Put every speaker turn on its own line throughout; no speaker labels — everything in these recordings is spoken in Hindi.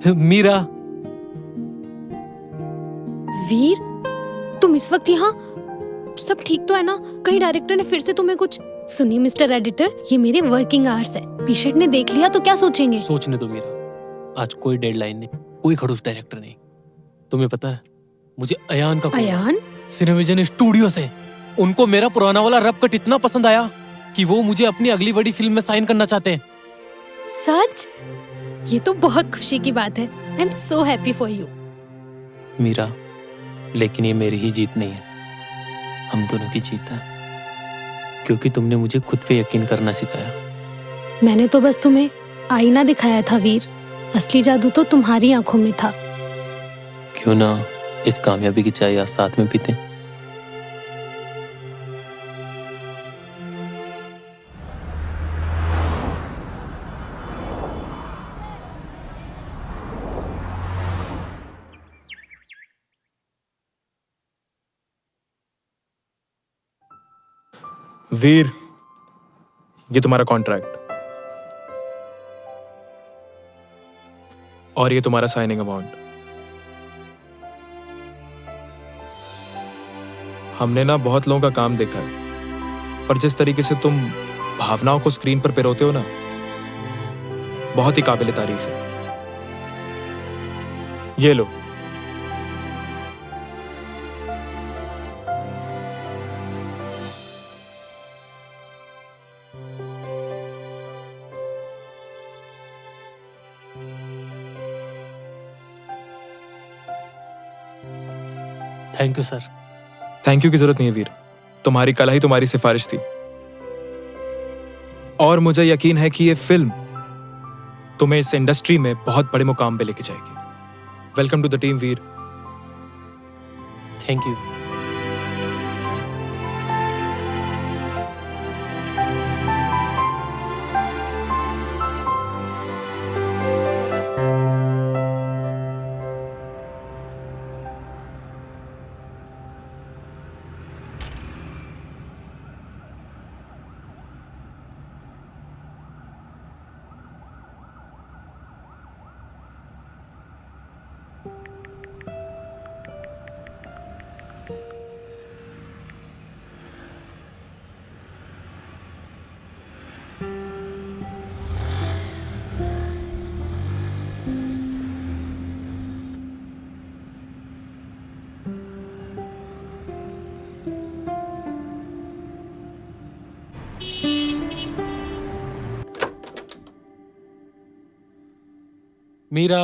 मीरा।
वीर, तुम इस वक्त यहाँ? सब ठीक तो है ना? कहीं डायरेक्टर ने फिर से तुम्हें कुछ? सुनिए मिस्टर एडिटर, ये मेरे वर्किंग आवर्स है। पेशेंट ने देख लिया तो क्या सोचेंगे?
सोचने दो मीरा, आज कोई डेडलाइन नहीं, कोई खड़ूस डायरेक्टर नहीं। तुम्हें पता है मुझे अयान का
अयान?
सिनेविजन स्टूडियो से उनको मेरा पुराना वाला रब कट इतना पसंद आया कि वो मुझे अपनी अगली बड़ी फिल्म में साइन करना चाहते हैं।
सच? ये तो बहुत खुशी की बात है। I am so happy for you.
Meera, लेकिन ये मेरी ही जीत नहीं है, हम दोनों की जीत है, क्योंकि तुमने मुझे खुद पे यकीन करना सिखाया।
मैंने तो बस तुम्हें आईना दिखाया था वीर, असली जादू तो तुम्हारी आंखों में था।
क्यों ना इस कामयाबी की चाय आज साथ में पीते।
वीर, ये तुम्हारा कॉन्ट्रैक्ट और ये तुम्हारा साइनिंग अमाउंट। हमने ना बहुत लोगों का काम देखा है, पर जिस तरीके से तुम भावनाओं को स्क्रीन पर पिरोते हो ना, बहुत ही काबिल तारीफ है। ये लो।
Thank you sir.
Thank you की जरूरत नहीं है वीर, तुम्हारी कला ही तुम्हारी सिफारिश थी, और मुझे यकीन है कि ये फिल्म तुम्हें इस इंडस्ट्री में बहुत बड़े मुकाम पे लेके जाएगी। Welcome to the team Veer.
Thank you. Meera,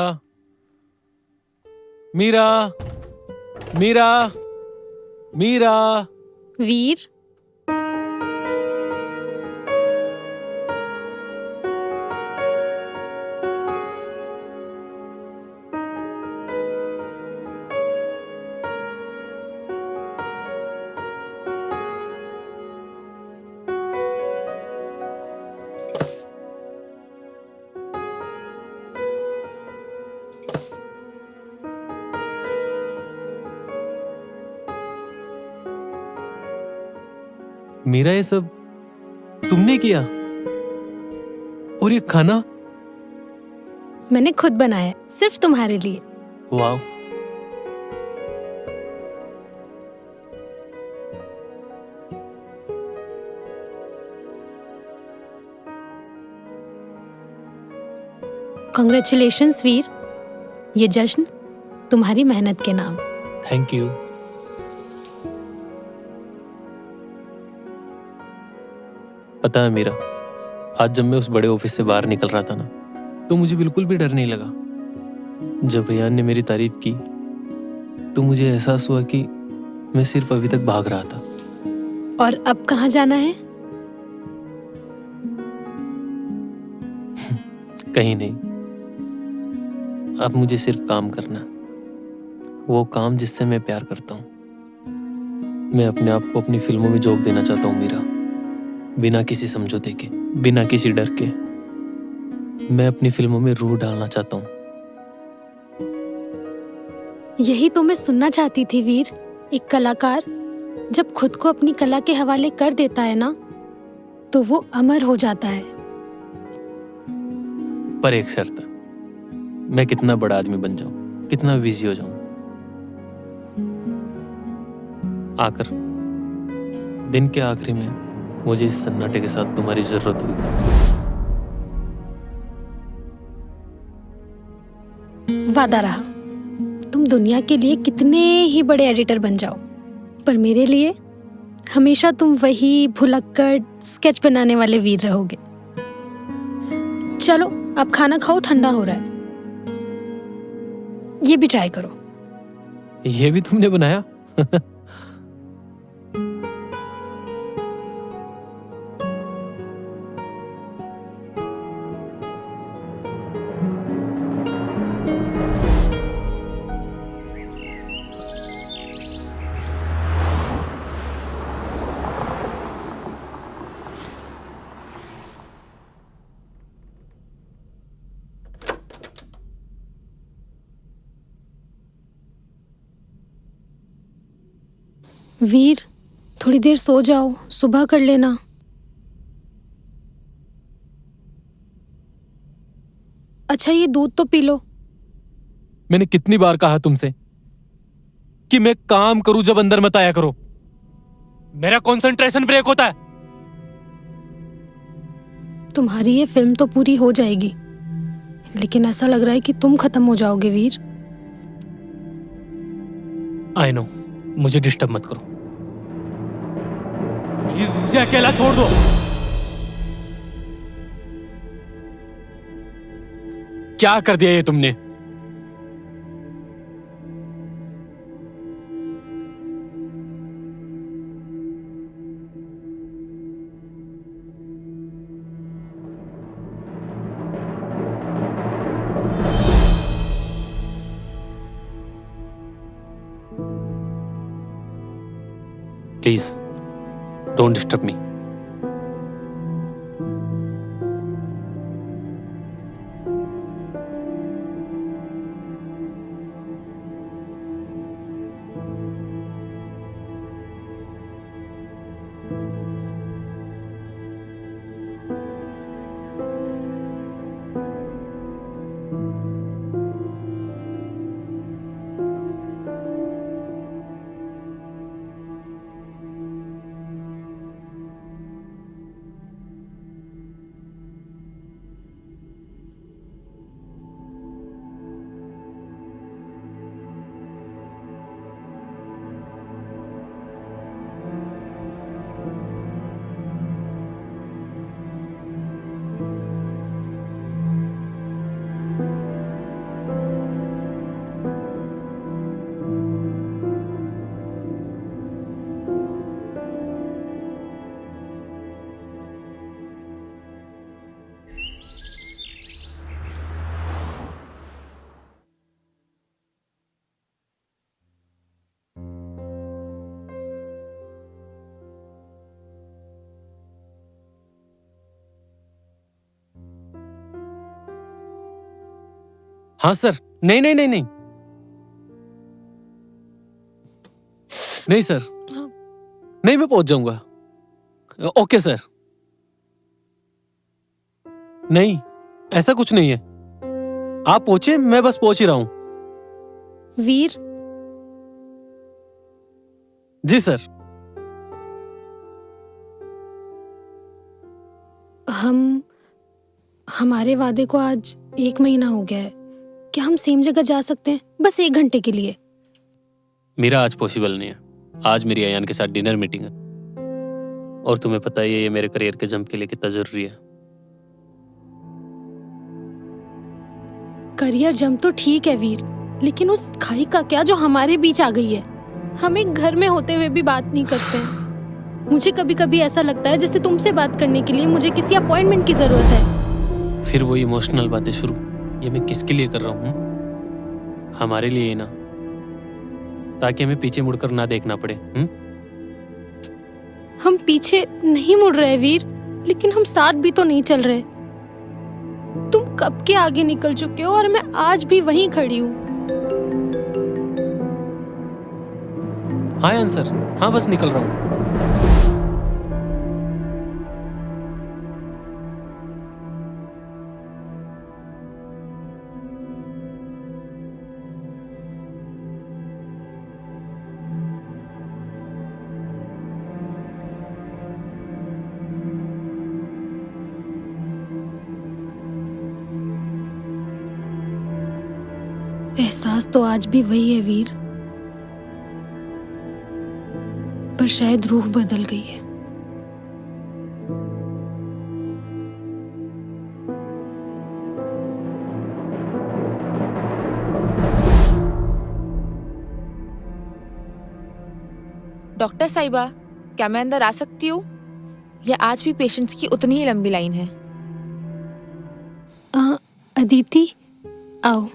Meera, Meera, Meera.
Veer,
Meera, ये सब तुमने किया? और ये खाना?
मैंने खुद बनाया, सिर्फ तुम्हारे लिए।
वाह।
कॉन्ग्रेचुलेशंस वीर, ये जश्न तुम्हारी मेहनत के नाम।
Thank you. पता है मीरा, आज जब मैं उस बड़े ऑफिस से बाहर निकल रहा था ना, तो मुझे बिल्कुल भी डर नहीं लगा। जब अयान ने मेरी तारीफ की तो मुझे एहसास हुआ कि मैं सिर्फ अभी तक भाग रहा था।
और अब कहाँ जाना है?
कहीं नहीं, अब मुझे सिर्फ काम करना, वो काम जिससे मैं प्यार करता हूँ। मैं अपने आप को अपनी फिल्मों में झोंक देना चाहता हूँ मीरा, बिना किसी समझौते के, बिना किसी डर के। मैं अपनी फिल्मों में रूह डालना चाहता हूँ।
यही तो मैं सुनना चाहती थी वीर। एक कलाकार जब खुद को अपनी कला के हवाले कर देता है ना, तो वो अमर हो जाता है।
पर एक शर्त, मैं कितना बड़ा आदमी बन जाऊं, कितना बिजी हो जाऊं, आकर दिन के आखिरी में मुझे इस सन्नाटे के साथ तुम्हारी जरूरत हुई।
वादा रहा, तुम दुनिया के लिए कितने ही बड़े एडिटर बन जाओ, पर मेरे लिए हमेशा तुम वही भुलक्कड़ स्केच बनाने वाले वीर रहोगे। चलो अब खाना खाओ, ठंडा हो रहा है। ये भी ट्राई करो।
ये भी तुमने बनाया?
वीर, थोड़ी देर सो जाओ, सुबह कर लेना। अच्छा ये दूध तो पी लो।
मैंने कितनी बार कहा तुमसे कि मैं काम करूं जब अंदर मत आया करो। मेरा कंसंट्रेशन ब्रेक होता है।
तुम्हारी ये फिल्म तो पूरी हो जाएगी, लेकिन ऐसा लग रहा है कि तुम खत्म हो जाओगे वीर।
आई नो, मुझे डिस्टर्ब मत करो प्लीज, मुझे अकेला छोड़ दो। क्या कर दिया ये तुमने? Please don't disturb me. हाँ सर। नहीं नहीं नहीं नहीं नहीं सर, नहीं मैं पहुंच जाऊंगा। Okay sir. नहीं, ऐसा कुछ नहीं है, आप पहुंचे, मैं बस पहुंच ही रहा हूं।
वीर,
जी सर।
हमारे वादे को आज 1 महीना हो गया है। क्या हम सेम जगह जा सकते हैं, बस 1 घंटे के लिए?
मेरा आज पॉसिबल नहीं है। आज मेरी अयान के साथ डिनर मीटिंग है, और तुम्हें पता ही है ये मेरे करियर के जंप के लिए कितना जरूरी है।
करियर जंप तो ठीक है वीर, लेकिन उस खाई का क्या जो हमारे बीच आ गई है? हम एक घर में होते हुए भी बात नहीं करते हैं। मुझे कभी कभी ऐसा लगता है जैसे तुमसे बात करने के लिए मुझे किसी अपॉइंटमेंट की जरूरत है।
फिर वो इमोशनल बातें शुरू। ये मैं किसके लिए कर रहा हूँ? हमारे लिए ही ना, ताकि हमें पीछे मुड़कर ना देखना पड़े।
हम पीछे नहीं मुड़ रहे वीर, लेकिन हम साथ भी तो नहीं चल रहे। तुम कब के आगे निकल चुके हो और मैं आज भी वहीं खड़ी हूँ।
हाँ आंसर, हाँ बस निकल रहा हूँ।
एहसास तो आज भी वही है वीर, पर शायद रूह बदल गई है।
डॉक्टर साहिबा, क्या मैं अंदर आ सकती हूँ या आज भी पेशेंट्स की उतनी ही लंबी लाइन है?
अदिति, आओ।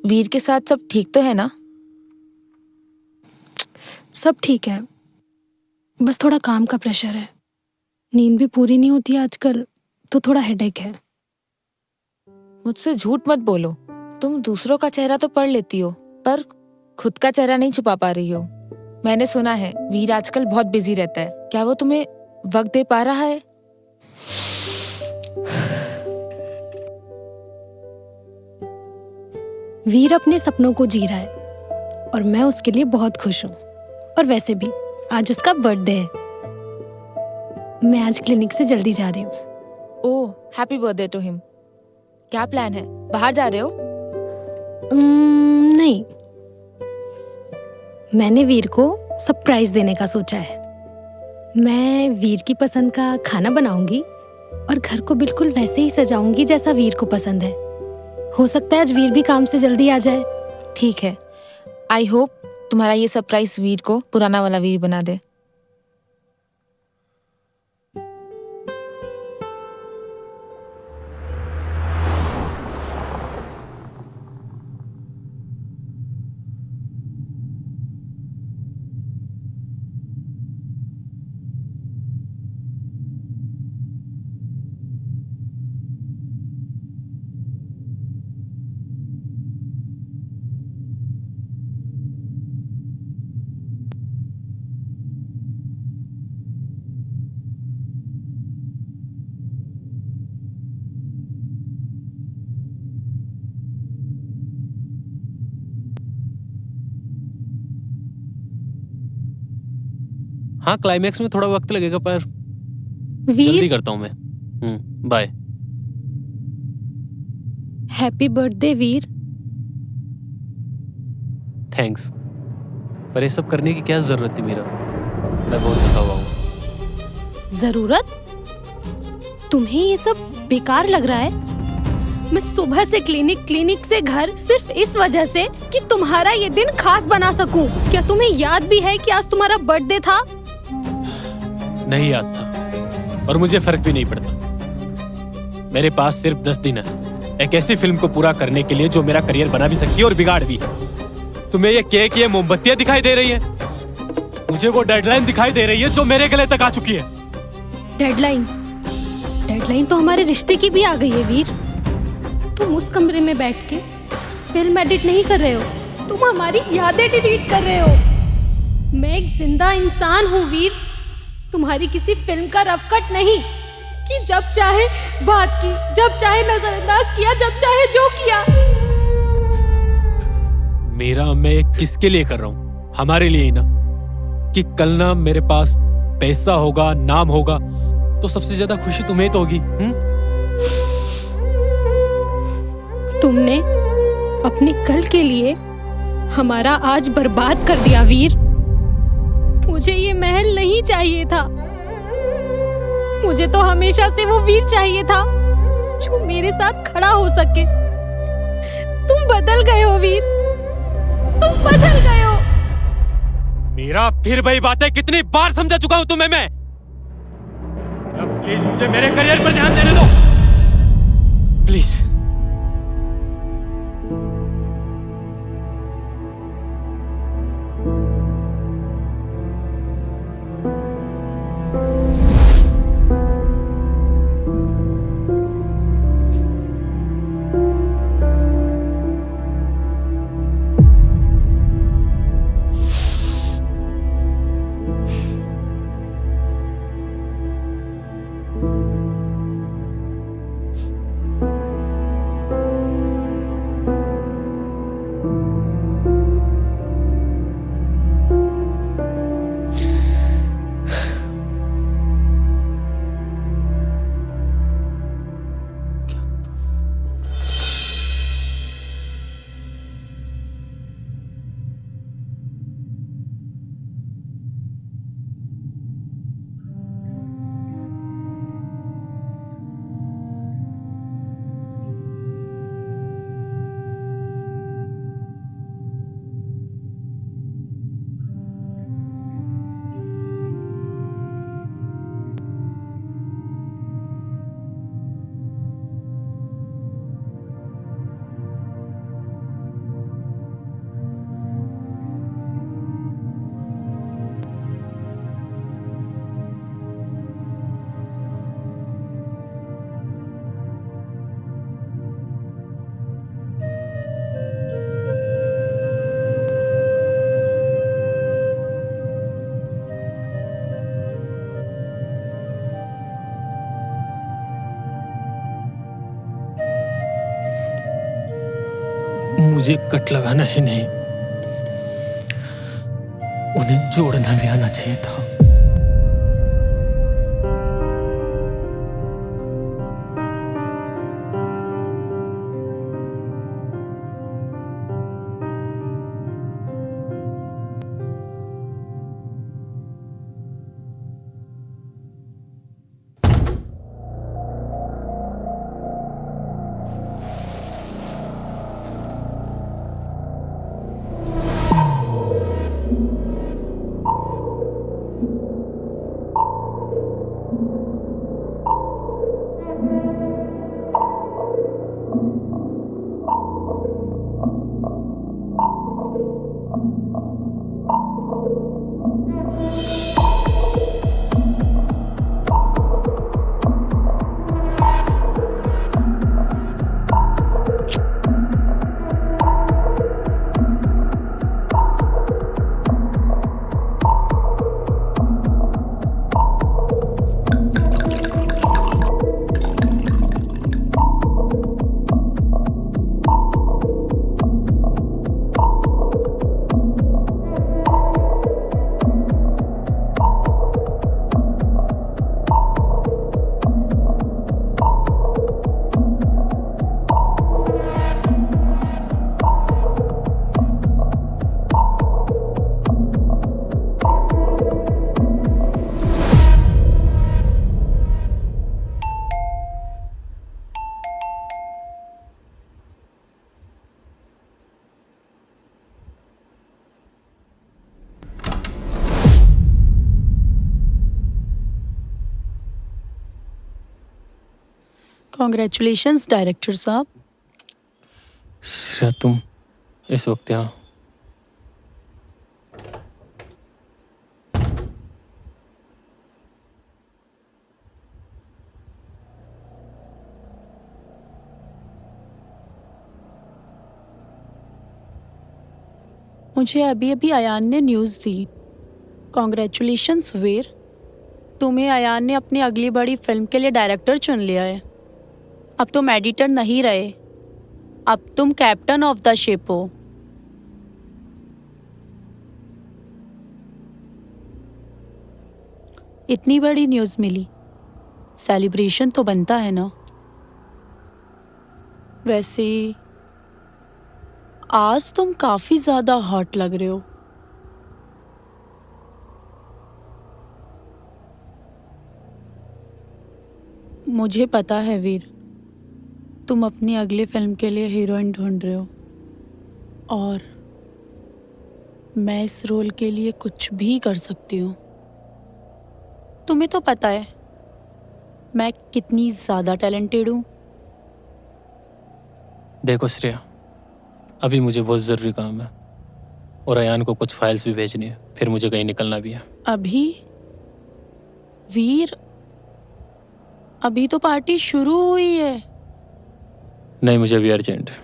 वीर के साथ सब ठीक तो है ना?
सब ठीक है, बस थोड़ा काम का प्रेशर है। नींद भी पूरी नहीं होती आजकल, तो थोड़ा हेडेक है।
मुझसे झूठ मत बोलो। तुम दूसरों का चेहरा तो पढ़ लेती हो, पर खुद का चेहरा नहीं छुपा पा रही हो। मैंने सुना है वीर आजकल बहुत बिजी रहता है। क्या वो तुम्हें वक्त दे पा रहा है?
वीर अपने सपनों को जी रहा है और मैं उसके लिए बहुत खुश हूँ। और वैसे भी आज उसका बर्थडे है। मैं आज क्लिनिक से जल्दी जा रही हूँ।
ओह, हैप्पी बर्थडे टू हिम। क्या प्लान है? बाहर जा रहे हो?
नहीं, मैंने वीर को सरप्राइज देने का सोचा है। मैं वीर की पसंद का खाना बनाऊंगी और घर को बिल्कुल वैसे ही सजाऊंगी जैसा वीर को पसंद है। हो सकता है आज वीर भी काम से जल्दी आ जाए।
ठीक है। आई होप तुम्हारा ये सरप्राइज वीर को पुराना वाला वीर बना दे।
हाँ, क्लाइमैक्स में थोड़ा वक्त लगेगा, पर जल्दी
वीर,
करता हूँ मैं। बाय।
हैप्पी बर्थडे वीर।
थैंक्स, पर ये सब करने की क्या जरूरत थी मीरा? मैं बहुत थका हुआ हूँ।
जरूरत? तुम्हें ये सब बेकार लग रहा है? मैं सुबह से क्लिनिक से घर, सिर्फ इस वजह से कि तुम्हारा ये दिन खास बना सकूं। क्या तुम्हें याद भी है कि आज तुम्हारा बर्थडे था?
नहीं याद था, और मुझे फर्क भी नहीं पड़ता। मेरे पास सिर्फ 10 दिन है एक ऐसी फिल्म को पूरा करने के लिए जो मेरा करियर बना भी सकती है और बिगाड़ भी। तुम्हें ये केक, ये मोमबत्तियां दिखाई दे रही है? मुझे वो डेडलाइन दिखाई दे रही है जो मेरे गले तक आ चुकी है।
डेडलाइन? डेडलाइन तो हमारे रिश्ते की भी आ गई है वीर। तुम उस कमरे में बैठ के फिल्म एडिट नहीं कर रहे हो, तुम हमारी यादें डिलीट कर रहे हो। मैं एक जिंदा इंसान हूँ वीर, तुम्हारी किसी फिल्म का रफ कट नहीं कि जब चाहे बात की, जब चाहे नजरअंदाज किया, जब चाहे जो किया।
मेरा मैं किसके लिए कर रहा हूँ? हमारे लिए ही ना। कि कल ना मेरे पास पैसा होगा, नाम होगा, तो सबसे ज्यादा खुशी तुम्हें तो होगी।
तुमने अपने कल के लिए हमारा आज बर्बाद कर दिया वीर। मुझे ये महल नहीं चाहिए था, मुझे तो हमेशा से वो वीर चाहिए था जो मेरे साथ खड़ा हो सके। तुम बदल गए हो वीर, तुम बदल गए हो।
मेरा फिर वही बात है, कितनी बार समझा चुका हूं तुम्हें मैं। प्लीज मुझे मेरे करियर पर ध्यान देने दो, प्लीज। मुझे कट लगाना ही नहीं, उन्हें जोड़ना भी आना चाहिए था।
कॉन्ग्रेचुलेशंस डायरेक्टर साहब।
श्रेया, तुम इस वक्त यहाँ?
मुझे अभी अभी अयान ने न्यूज़ दी। कॉन्ग्रेचुलेशंस वीर, तुम्हें अयान ने अपनी अगली बड़ी फिल्म के लिए डायरेक्टर चुन लिया है। अब तुम एडिटर नहीं रहे, अब तुम कैप्टन ऑफ द शिप हो। इतनी बड़ी न्यूज़ मिली, सेलिब्रेशन तो बनता है ना। वैसे आज तुम काफी ज्यादा हॉट लग रहे हो। मुझे पता है वीर, तुम अपनी अगली फिल्म के लिए हीरोइन ढूंढ रहे हो और मैं इस रोल के लिए कुछ भी कर सकती हूँ। तुम्हें तो पता है मैं कितनी ज्यादा टैलेंटेड हूँ।
देखो श्रेया, अभी मुझे बहुत ज़रूरी काम है और अयान को कुछ फाइल्स भी भेजनी है, फिर मुझे कहीं निकलना भी है।
अभी वीर, अभी तो पार्टी शुरू हुई है।
नहीं, मुझे अभी अर्जेंट है,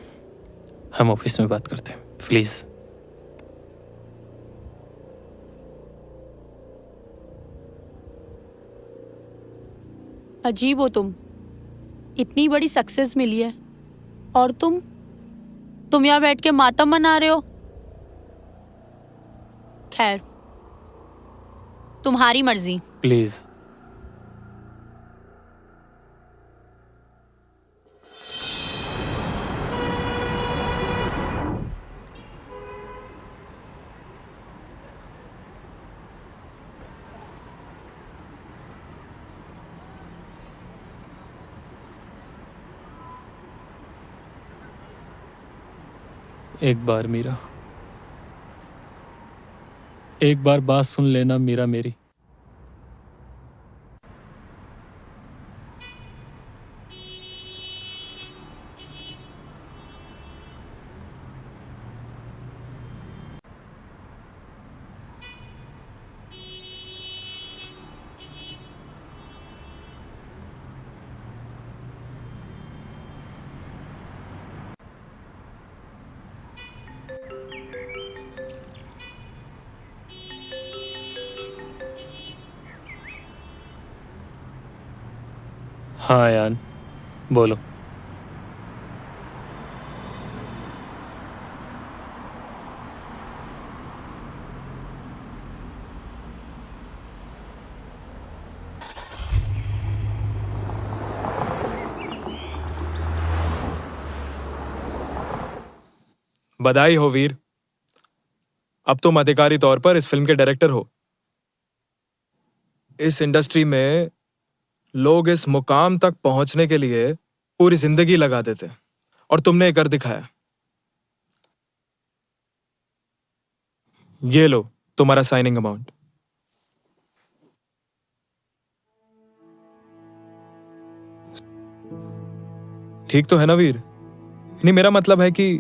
हम ऑफिस में बात करते हैं प्लीज़।
अजीब हो तुम, इतनी बड़ी सक्सेस मिली है और तुम यहाँ बैठ के मातम मना रहे हो। खैर, तुम्हारी मर्जी।
प्लीज़। एक बार मीरा, एक बार बात सुन लेना मीरा मेरी। हाँ यान, बोलो।
बधाई हो वीर, अब तुम अधिकारी तौर पर इस फिल्म के डायरेक्टर हो। इस इंडस्ट्री में लोग इस मुकाम तक पहुंचने के लिए पूरी जिंदगी लगा देते और तुमने कर दिखाया। ये लो तुम्हारा साइनिंग अमाउंट। ठीक तो है ना वीर? नहीं, मेरा मतलब है कि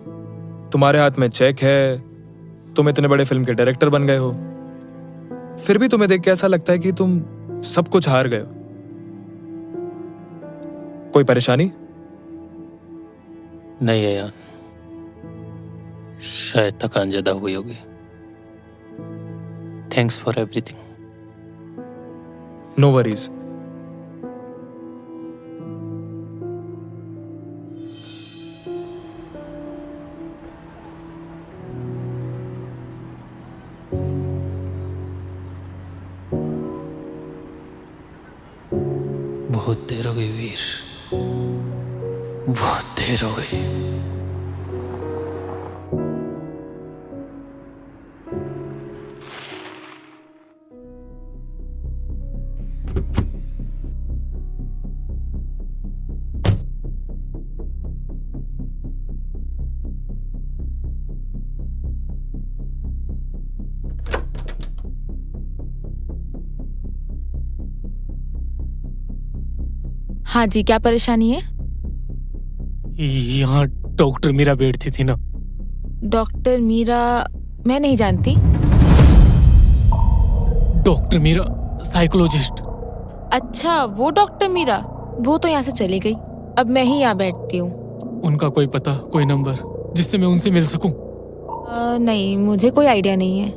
तुम्हारे हाथ में चेक है, तुम इतने बड़े फिल्म के डायरेक्टर बन गए हो, फिर भी तुम्हें देख के ऐसा लगता है कि तुम सब कुछ हार गए हो। कोई परेशानी?
नहीं है यार, शायद थकान ज्यादा हुई होगी। Thanks for everything.
No worries.
बहुत देर हो गई वीर, बहुत देर हो गई।
हाँ जी, क्या परेशानी है?
यहाँ डॉक्टर मीरा बैठती थी ना।
डॉक्टर मीरा? मैं नहीं जानती।
Doctor Meera psychologist.
अच्छा, वो डॉक्टर मीरा, वो तो यहाँ से चली गई। अब मैं ही यहाँ बैठती हूँ।
उनका कोई पता, कोई नंबर जिससे मैं उनसे मिल सकूं?
नहीं, मुझे कोई आइडिया नहीं है।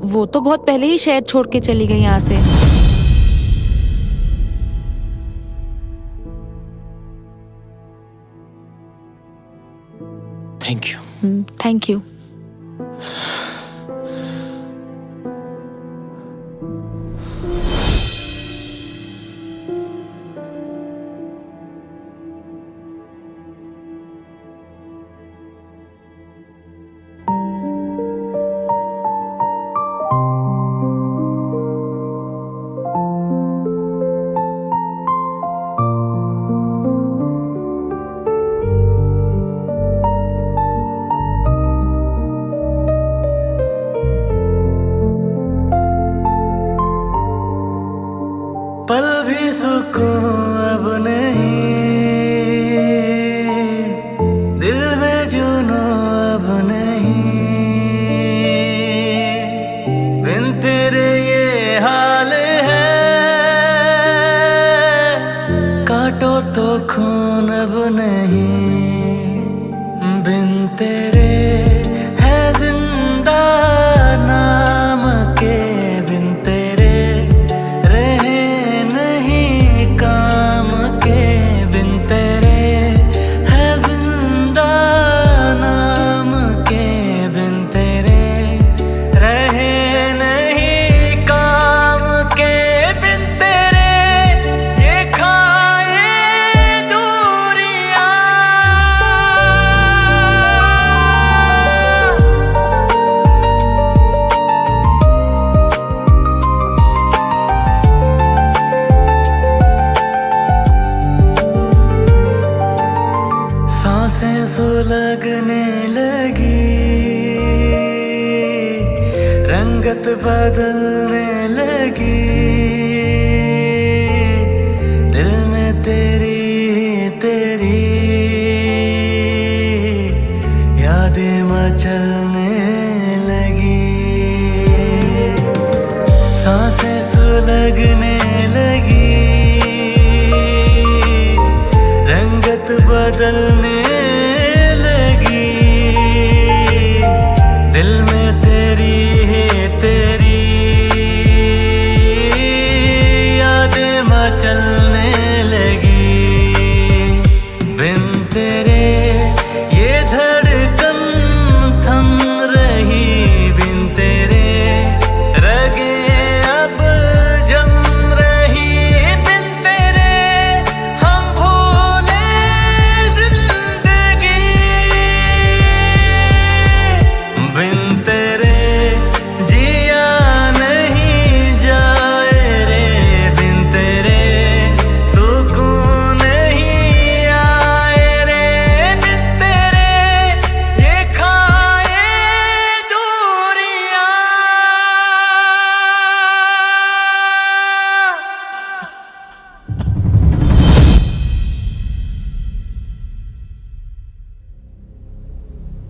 वो तो बहुत पहले ही शहर छोड़ के चली गई यहाँ से।
Thank you.
Thank you.
पल भी सुकून अब नहीं, दिल में जुनून अब नहीं, बिन तेरे ये हाल है, काटो तो खून अब नहीं, बिन तेरे है जिंदा नाम के, बिन तेरे सुलगने लगी, रंगत बदलने लगी, दिल में तेरी तेरी यादें मचलने लगी, सांसें सुलगने लगी, रंगत बदलने दिल में तेरी तेरी यादें मचलने लगी, बिन तेरे ये धड़कन थम रही, बिन तेरे रगे अब जम रही, बिन तेरे हम भूले जिंदगी।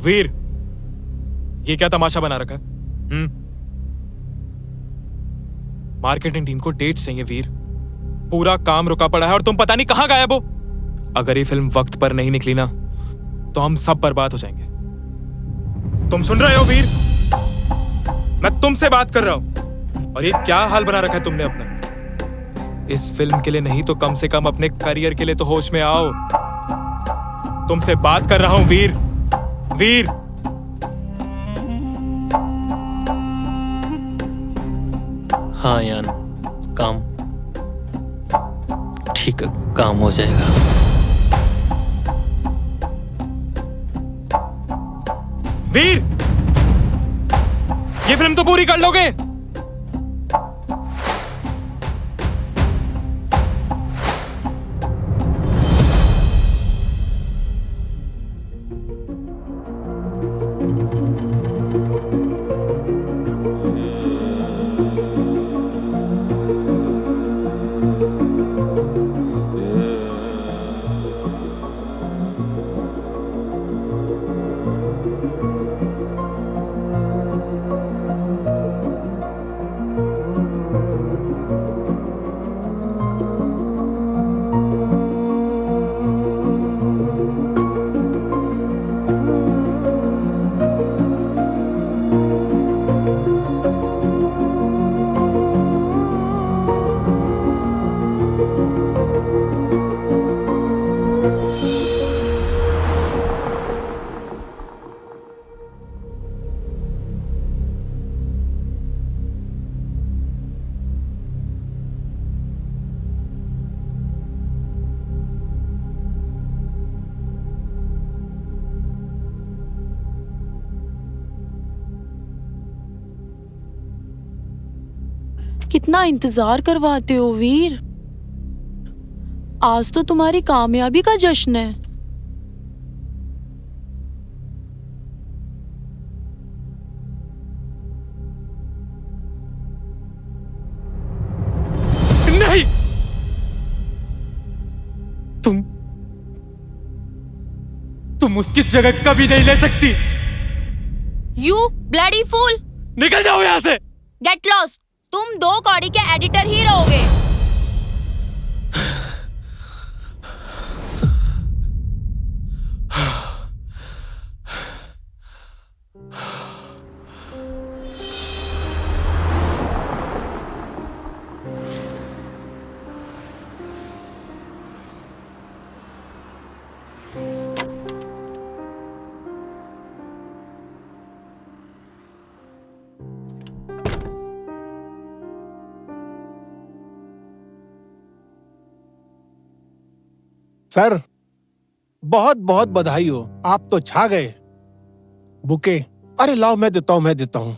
वीर, ये क्या तमाशा बना रखा है? मार्केटिंग टीम को डेट्स चाहिए वीर। पूरा काम रुका पड़ा है और तुम पता नहीं कहां गायब हो। अगर ये फिल्म वक्त पर नहीं निकली ना तो हम सब बर्बाद हो जाएंगे। तुम सुन रहे हो वीर? मैं तुमसे बात कर रहा हूं। और ये क्या हाल बना रखा है तुमने अपना? इस फिल्म के लिए नहीं तो कम से कम अपने करियर के लिए तो होश में आओ। तुमसे बात कर रहा हूं वीर। वीर,
हाँ यान, काम ठीक है, काम हो जाएगा।
वीर, ये फिल्म तो पूरी कर लोगे?
कितना इंतजार करवाते हो वीर। आज तो तुम्हारी कामयाबी का जश्न है।
नहीं, तुम उसकी जगह कभी नहीं ले सकती।
यू ब्लडी फूल,
निकल जाओ यहाँ से।
Get lost. तुम 2 कौड़ी के एडिटर ही रहोगे।
सर, बहुत बहुत बधाई हो, आप तो छा गए। बुके, अरे लाओ, मैं देता हूं।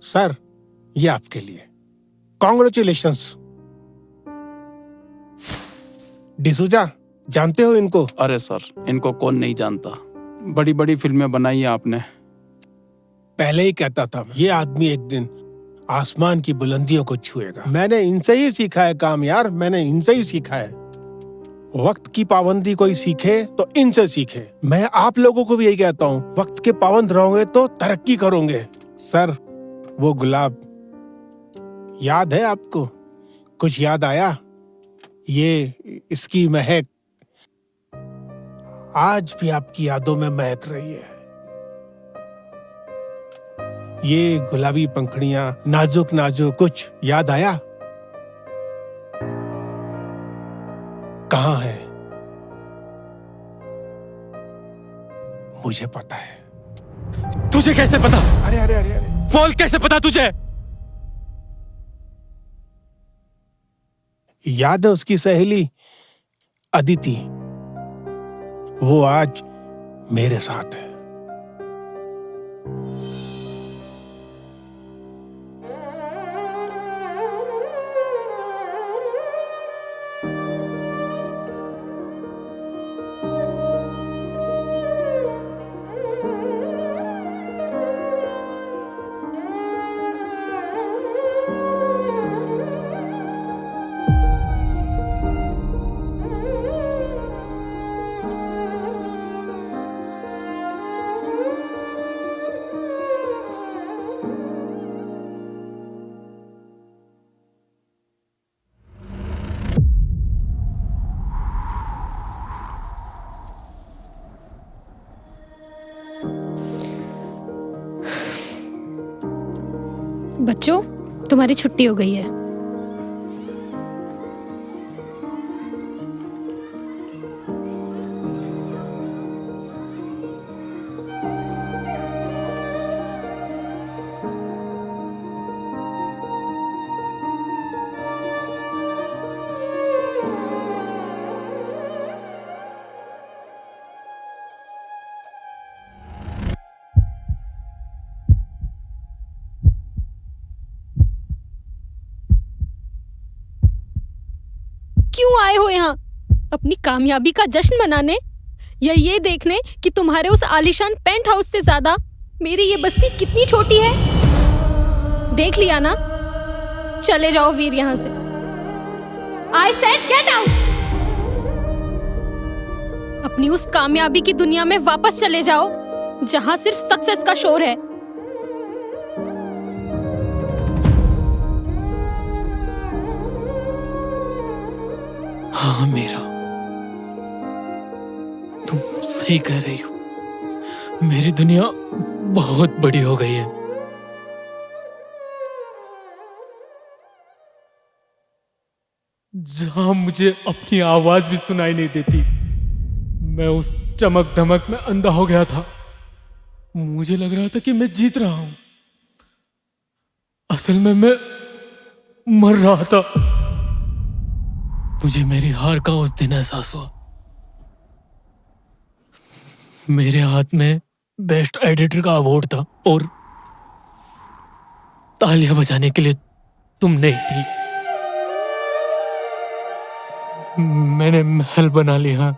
सर, ये आपके लिए। कॉन्ग्रेचुलेशंस। डिसूजा, जानते हो इनको?
अरे सर, इनको कौन नहीं जानता। बड़ी बड़ी फिल्में बनाई हैं आपने।
पहले ही कहता था ये आदमी एक दिन आसमान की बुलंदियों को छुएगा। मैंने इनसे ही सीखा है काम यार, मैंने इनसे ही सीखा है। वक्त की पाबंदी कोई सीखे तो इनसे सीखे। मैं आप लोगों को भी यही कहता हूँ, वक्त के पाबंद रहोगे तो तरक्की करोगे। सर, वो गुलाब याद है आपको? कुछ याद आया? ये इसकी महक आज भी आपकी यादों में महक रही है। ये गुलाबी पंखुड़ियां, नाजुक नाजुक, कुछ याद आया? कहाँ है? मुझे पता है।
तुझे कैसे पता?
अरे अरे अरे अरे,
बोल, कैसे पता तुझे?
याद है उसकी सहेली अदिति? वो आज मेरे साथ है।
बच्चों, तुम्हारी छुट्टी हो गई है। क्यों आए हो यहाँ? अपनी कामयाबी का जश्न मनाने या ये देखने कि तुम्हारे उस आलीशान पेंट हाउस से ज्यादा मेरी ये बस्ती कितनी छोटी है? देख लिया ना? चले जाओ वीर यहाँ से। I said get out! अपनी उस कामयाबी की दुनिया में वापस चले जाओ जहां सिर्फ सक्सेस का शोर है।
हाँ मीरा, तुम सही कह रही हो। मेरी दुनिया बहुत बड़ी हो गई है।
जहां मुझे अपनी आवाज भी सुनाई नहीं देती, मैं उस चमक धमक में अंधा हो गया था। मुझे लग रहा था कि मैं जीत रहा हूं, असल में मैं मर रहा था।
मुझे मेरी हार का उस दिन एहसास हुआ। मेरे हाथ में बेस्ट एडिटर का अवार्ड था और तालियां बजाने के लिए तुम नहीं थी। मैंने महल बना लिया,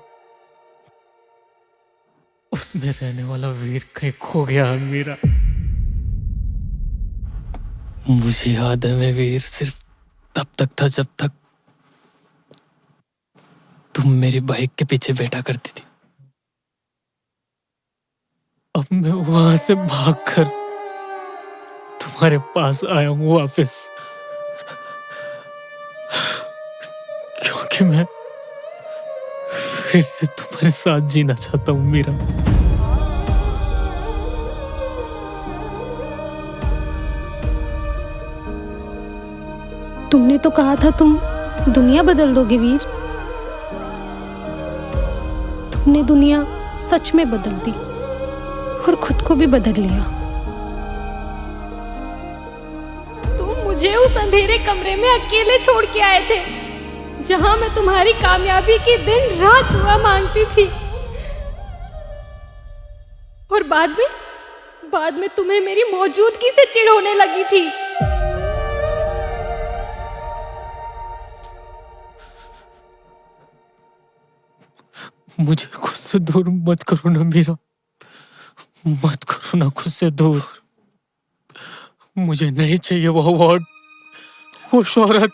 उसमें रहने वाला वीर कहीं खो गया मेरा। मुझे याद है, मैं वीर सिर्फ तब तक था जब तक तुम मेरी बाइक के पीछे बैठा करती थी। अब मैं वहां से भागकर तुम्हारे पास आया हूं वापस, क्योंकि मैं फिर से तुम्हारे साथ जीना चाहता हूं मीरा।
तुमने तो कहा था तुम दुनिया बदल दोगे वीर। तुमने दुनिया सच में बदल दी और खुद को भी बदल लिया। तुम मुझे उस अंधेरे कमरे में अकेले छोड़ के आए थे, जहां मैं तुम्हारी कामयाबी की दिन रात दुआ मांगती थी। और बाद में तुम्हें मेरी मौजूदगी से चिढ़ होने लगी थी।
मुझे खुद से दूर मत करो ना मीरा, मत करो ना खुद से दूर। मुझे नहीं चाहिए वो अवार्ड, वो शोहरत।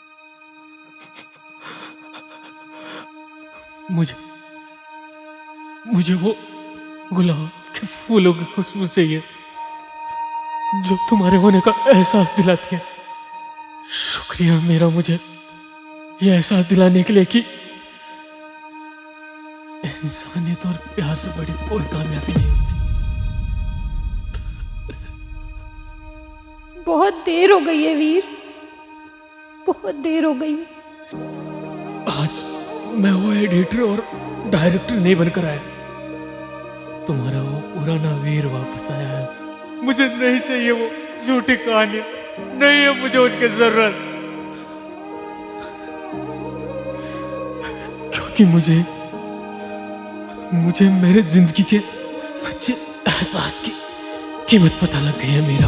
मुझे वो गुलाब के फूलों की खुशबू चाहिए जो तुम्हारे होने का एहसास दिलाती है। शुक्रिया मेरा, मुझे ये एहसास दिलाने के लिए कि इंसानियत और प्यार से बड़ी कोई कामयाबी नहीं होती।
बहुत देर हो गई है वीर, बहुत देर हो गई।
आज मैं वो एडिटर और डायरेक्टर नहीं बनकर आया, तुम्हारा वो पुराना वीर वापस आया है।
मुझे नहीं चाहिए वो झूठी कहानियां, नहीं है मुझे उनकी जरूरत।
क्योंकि मुझे मेरे जिंदगी के सच्चे एहसास की कीमत पता लग गई है मेरा।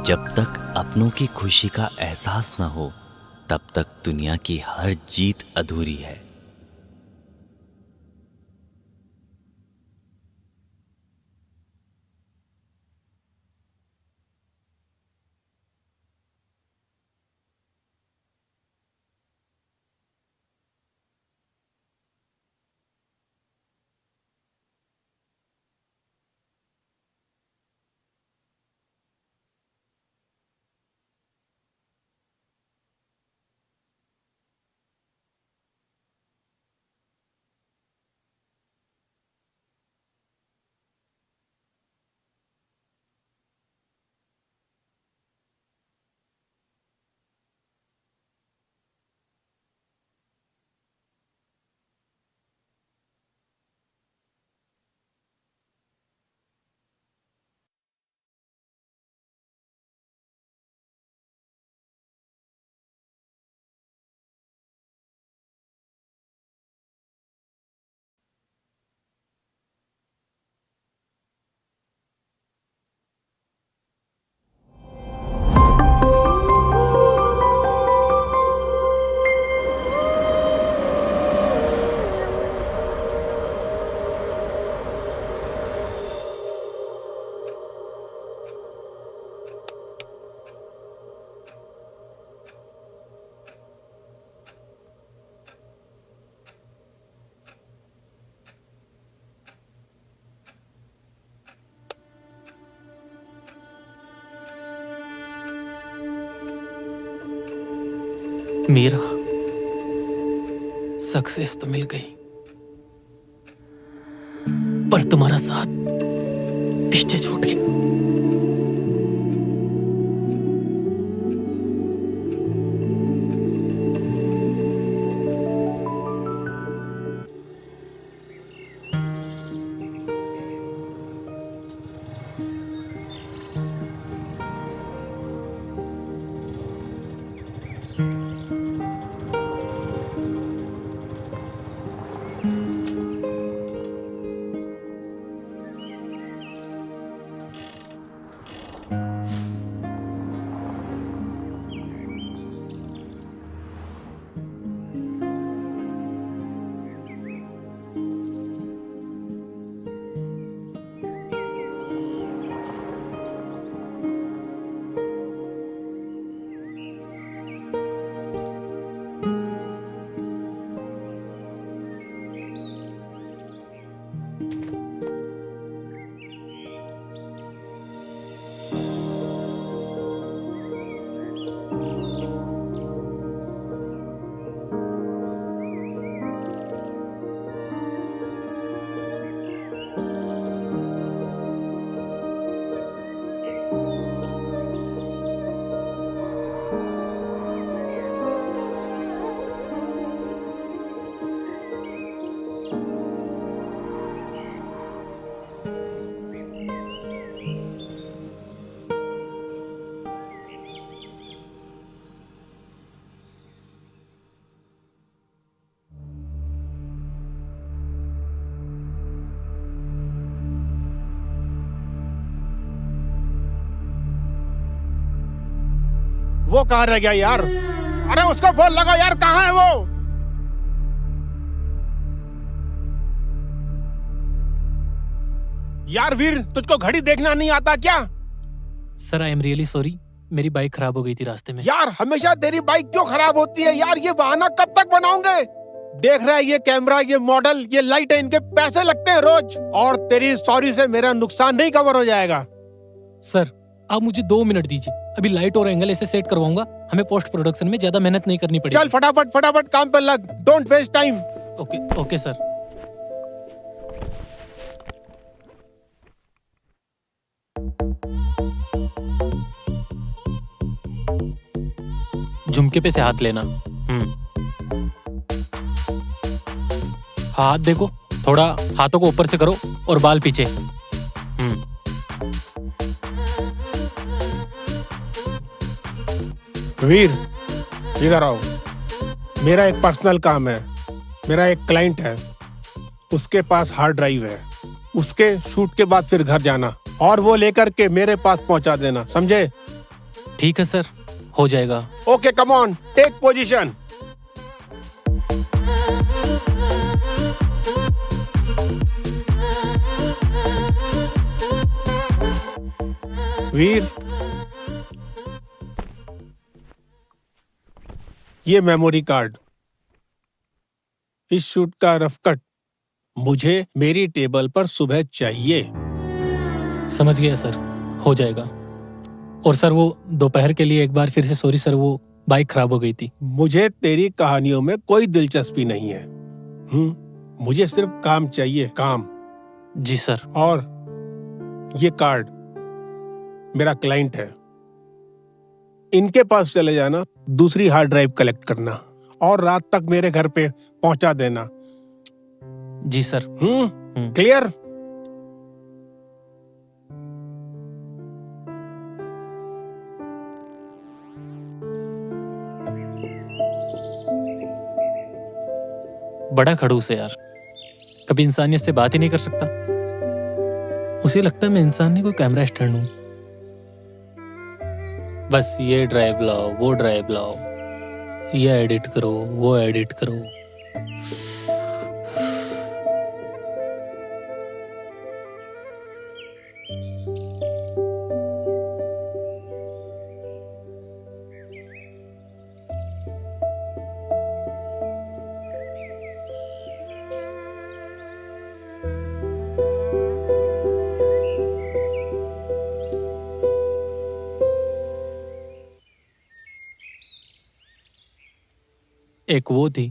जब तक अपनों की खुशी का एहसास न हो तब तक दुनिया की हर जीत अधूरी है।
मीरा, सक्सेस तो मिल गई, पर तुम्हारा साथ पीछे छूट गया।
वो कहाँ रह गया यार? अरे उसको फोन लगाओ यार, कहाँ है वो? यार वीर, तुझको घड़ी देखना नहीं आता क्या?
Sir, I am really sorry, मेरी बाइक खराब हो गई थी रास्ते में।
यार हमेशा तेरी बाइक क्यों खराब होती है यार? ये बहाना कब तक बनाओगे? देख रहा है ये कैमरा, ये मॉडल, ये लाइट है, इनके पैसे लगते हैं रोज, और तेरी सॉरी से मेरा नुकसान नहीं कवर हो जाएगा।
सर, आप मुझे 2 मिनट दीजिए, अभी लाइट और एंगल ऐसे सेट करवाऊंगा, हमें पोस्ट प्रोडक्शन में ज्यादा मेहनत नहीं करनी पड़ेगी।
चल फटाफट फटाफट काम पर लग, don't waste time.
Okay okay sir. झुमके पे से हाथ लेना। हाथ देखो, थोड़ा हाथों को ऊपर से करो और बाल पीछे।
वीर, इधर आओ। मेरा एक पर्सनल काम है, मेरा एक क्लाइंट है, उसके पास हार्ड ड्राइव है, उसके शूट के बाद फिर घर जाना और वो लेकर के मेरे पास पहुंचा देना, समझे?
ठीक है सर, हो जाएगा।
Okay, come on, take position. Veer, ये मेमोरी कार्ड, इस शूट का रफ कट मुझे मेरी टेबल पर सुबह चाहिए।
समझ गया सर, हो जाएगा। और सर वो दोपहर के लिए एक बार फिर से सॉरी सर, वो बाइक खराब हो गई थी।
मुझे तेरी कहानियों में कोई दिलचस्पी नहीं है। मुझे सिर्फ काम चाहिए, काम।
जी सर।
और ये कार्ड मेरा क्लाइंट है, इनके पास चले जाना, दूसरी हार्ड ड्राइव कलेक्ट करना और रात तक मेरे घर पे पहुंचा देना।
जी सर।
क्लियर?
बड़ा खड़ूस है यार, कभी इंसानियत से बात ही नहीं कर सकता। उसे लगता है मैं इंसान नहीं, कोई कैमरा स्टैंड हूं। बस ये ड्राइव लाओ, वो ड्राइव लाओ, ये एडिट करो, वो एडिट करो। एक वो थी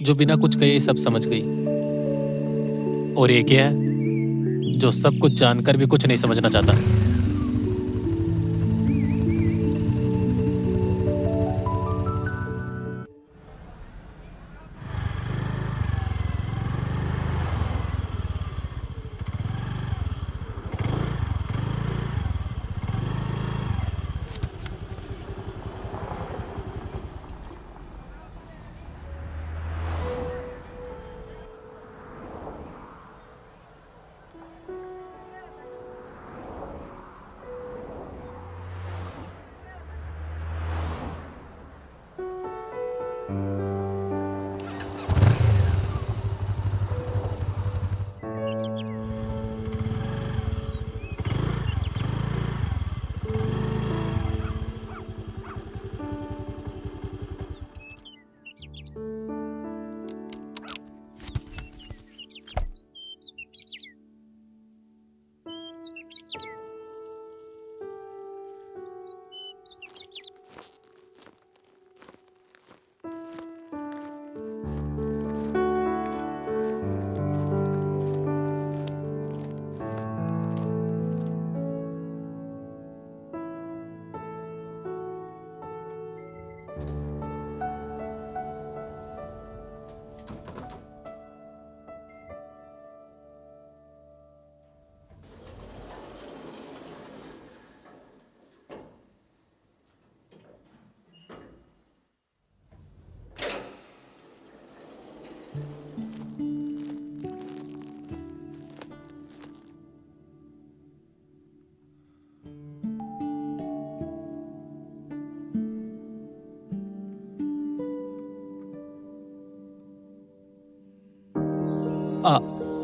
जो बिना कुछ कहे ही सब समझ गई, और एक ये है जो सब कुछ जानकर भी कुछ नहीं समझना चाहता।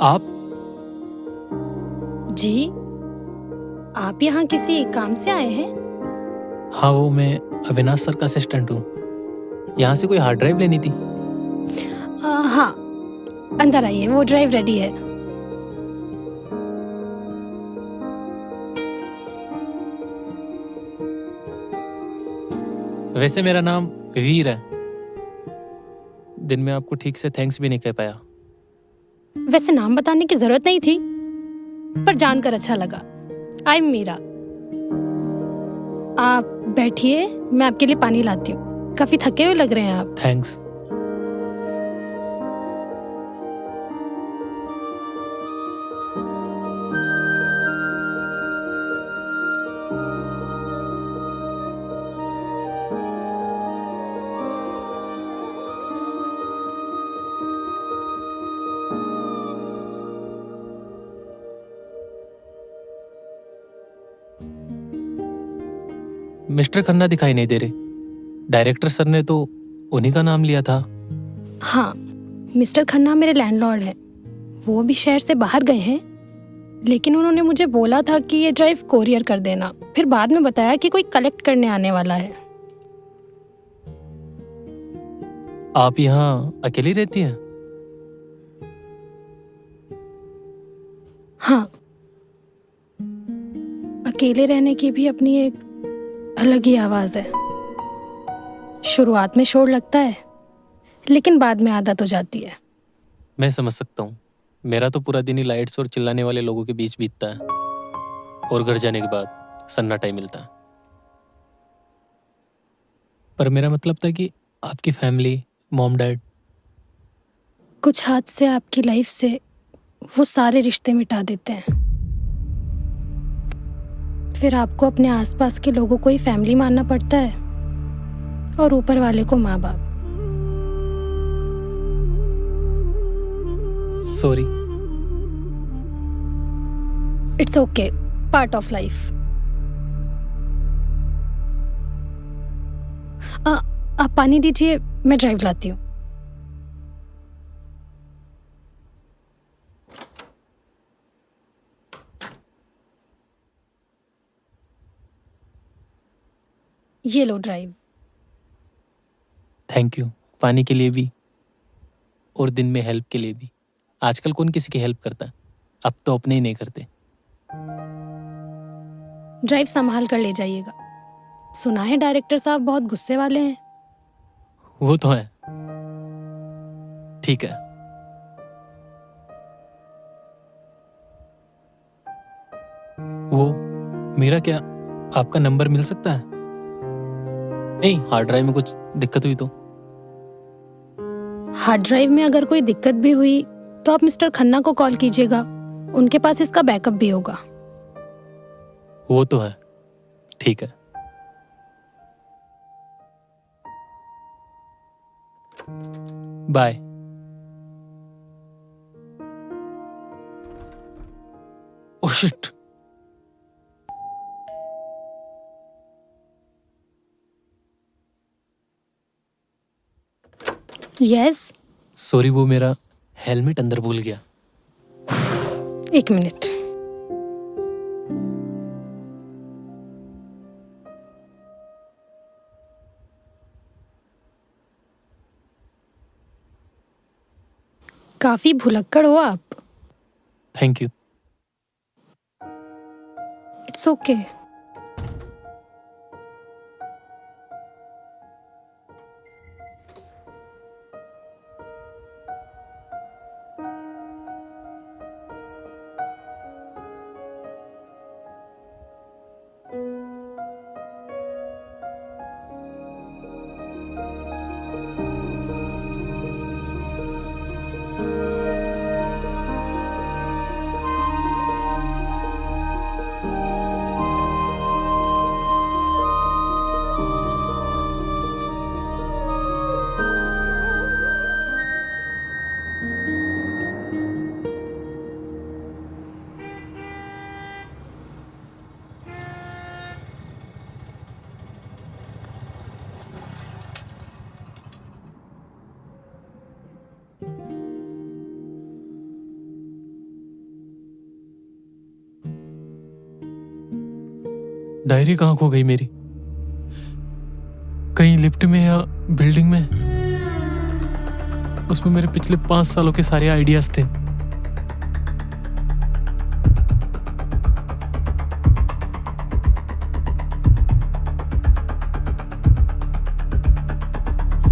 आप?
जी, आप यहाँ किसी काम से आए हैं?
हाँ, वो मैं अविनाश सर का असिस्टेंट हूँ। यहाँ से कोई हार्ड ड्राइव लेनी थी।
हाँ, अंदर आइए, वो ड्राइव रेडी है।
वैसे मेरा नाम वीर है। दिन में आपको ठीक से थैंक्स भी नहीं कह पाया।
वैसे नाम बताने की जरूरत नहीं थी, पर जानकर अच्छा लगा। I am Meera. आप बैठिए, मैं आपके लिए पानी लाती हूँ। काफी थके हुए लग रहे हैं आप।
थैंक्स। मिस्टर खन्ना दिखाई नहीं दे रहे। डायरेक्टर सर ने तो उन्हीं का नाम लिया था।
हाँ, मिस्टर खन्ना मेरे लैंडलॉर्ड हैं। वो भी शहर से बाहर गए हैं, लेकिन उन्होंने मुझे बोला था कि ये ड्राइव कोरियर कर देना। फिर बाद में बताया कि कोई कलेक्ट करने आने वाला है।
आप यहाँ अकेली रहती हैं?
हाँ, अकेले रहने की भी अपनी एक अलग ही आवाज है। शुरुआत में शोर लगता है, लेकिन बाद में आदत हो जाती है।
मैं समझ सकता हूँ। मेरा तो पूरा दिन ही लाइट्स और चिल्लाने वाले लोगों के बीच बीतता है, और घर जाने के बाद सन्नाटा ही मिलता है। पर मेरा मतलब था कि आपकी फैमिली, मॉम डैड।
कुछ हादसे आपकी लाइफ से वो सारे रिश्ते मिटा देते हैं। फिर आपको अपने आसपास के लोगों को ही फैमिली मानना पड़ता है, और ऊपर वाले को माँ बाप।
Sorry.
It's okay, part of life. आप पानी दीजिए, मैं ड्राइव लाती हूँ। ये लो ड्राइव।
थैंक यू, पानी के लिए भी और दिन में हेल्प के लिए भी। आजकल कौन किसी की हेल्प करता है? अब तो अपने ही नहीं करते।
ड्राइव संभाल कर ले जाइएगा। सुना है डायरेक्टर साहब बहुत गुस्से वाले हैं।
वो तो है। ठीक है। वो मेरा क्या आपका नंबर मिल सकता है? नहीं, हार्ड ड्राइव में कुछ दिक्कत हुई तो?
हार्ड ड्राइव में अगर कोई दिक्कत भी हुई तो आप मिस्टर खन्ना को कॉल कीजिएगा। उनके पास इसका बैकअप भी होगा।
वो तो है। ठीक है। Bye. Oh shit.
Yes.
Sorry, वो मेरा हेलमेट अंदर भूल गया।
एक मिनट। काफी भुलक्कड़ हो आप।
Thank you.
It's okay.
Diary कहाँ खो गई मेरी? कहीं लिफ्ट में या बिल्डिंग में? उसमें मेरे पिछले 5 सालों के सारे आइडियाज थे।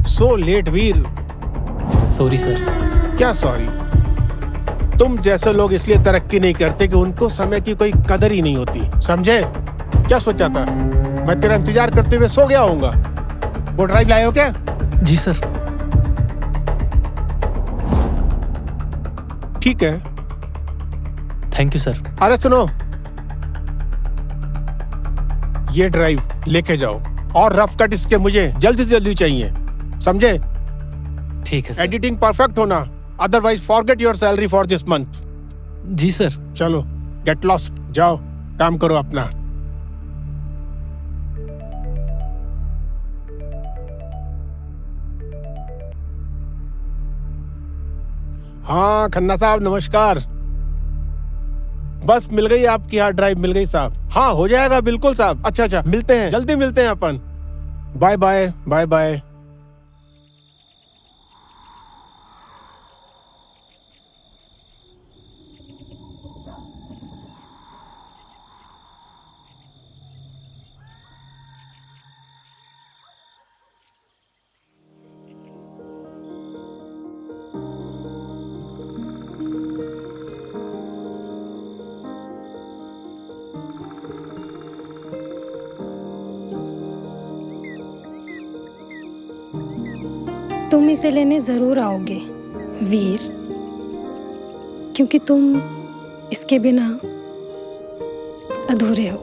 So late Veer.
Sorry sir.
क्या सॉरी? तुम जैसे लोग इसलिए तरक्की नहीं करते कि उनको समय की कोई कदर ही नहीं होती, समझे? क्या सोचा था मैं तेरा इंतजार करते हुए सो गया होऊंगा? वो ड्राइव लाए हो क्या?
जी सर।
ठीक है।
Thank you sir.
अरे सुनो, ये ड्राइव लेके जाओ और रफ कट इसके मुझे जल्दी से जल्दी चाहिए, समझे?
ठीक है सर।
एडिटिंग परफेक्ट होना, otherwise forget your salary for this month.
जी सर।
चलो गेट लॉस्ट, जाओ काम करो अपना। हाँ खन्ना साहब नमस्कार। बस मिल गई आपकी हार्ड ड्राइव, मिल गई साहब। हाँ हो जाएगा बिल्कुल साहब। अच्छा अच्छा, मिलते हैं, जल्दी मिलते हैं अपन। Bye bye bye bye.
तुम इसे लेने जरूर आओगे वीर, क्योंकि तुम इसके बिना अधूरे हो।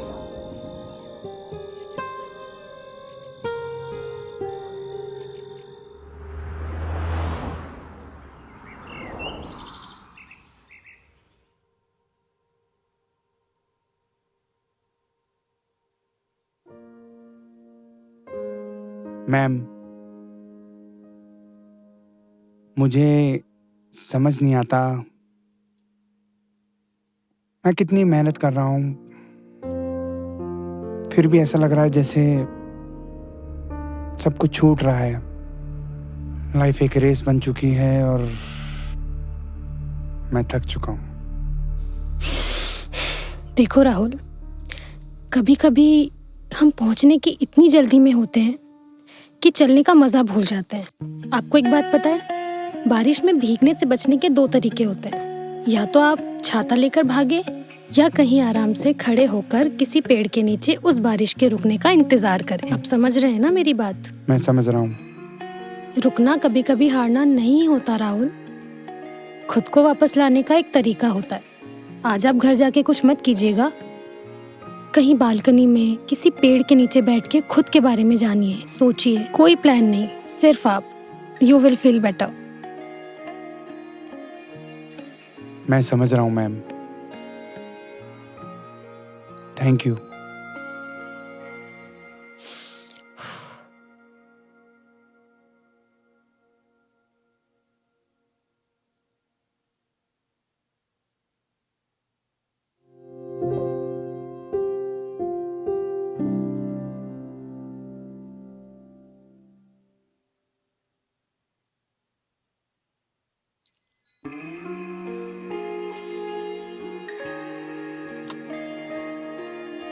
मैम, मुझे समझ नहीं आता मैं कितनी मेहनत कर रहा हूँ, फिर भी ऐसा लग रहा है जैसे सब कुछ छूट रहा है। लाइफ एक रेस बन चुकी है और मैं थक चुका हूँ।
देखो राहुल, कभी कभी हम पहुंचने की इतनी जल्दी में होते हैं कि चलने का मजा भूल जाते हैं। आपको एक बात पता है, बारिश में भीगने से बचने के 2 तरीके होते हैं। या तो आप छाता लेकर भागे, या कहीं आराम से खड़े होकर किसी पेड़ के नीचे उस बारिश के रुकने का इंतजार करें। आप समझ रहे हैं ना मेरी बात?
मैं समझ रहा हूँ।
रुकना कभी कभी हारना नहीं होता राहुल, खुद को वापस लाने का एक तरीका होता है। आज आप घर जाके कुछ मत कीजिएगा, कहीं बालकनी में किसी पेड़ के नीचे बैठ के खुद के बारे में जानिए, सोचिए। कोई प्लान नहीं, सिर्फ आप। You will feel better.
मैं समझ रहा हूँ मैम, थैंक यू।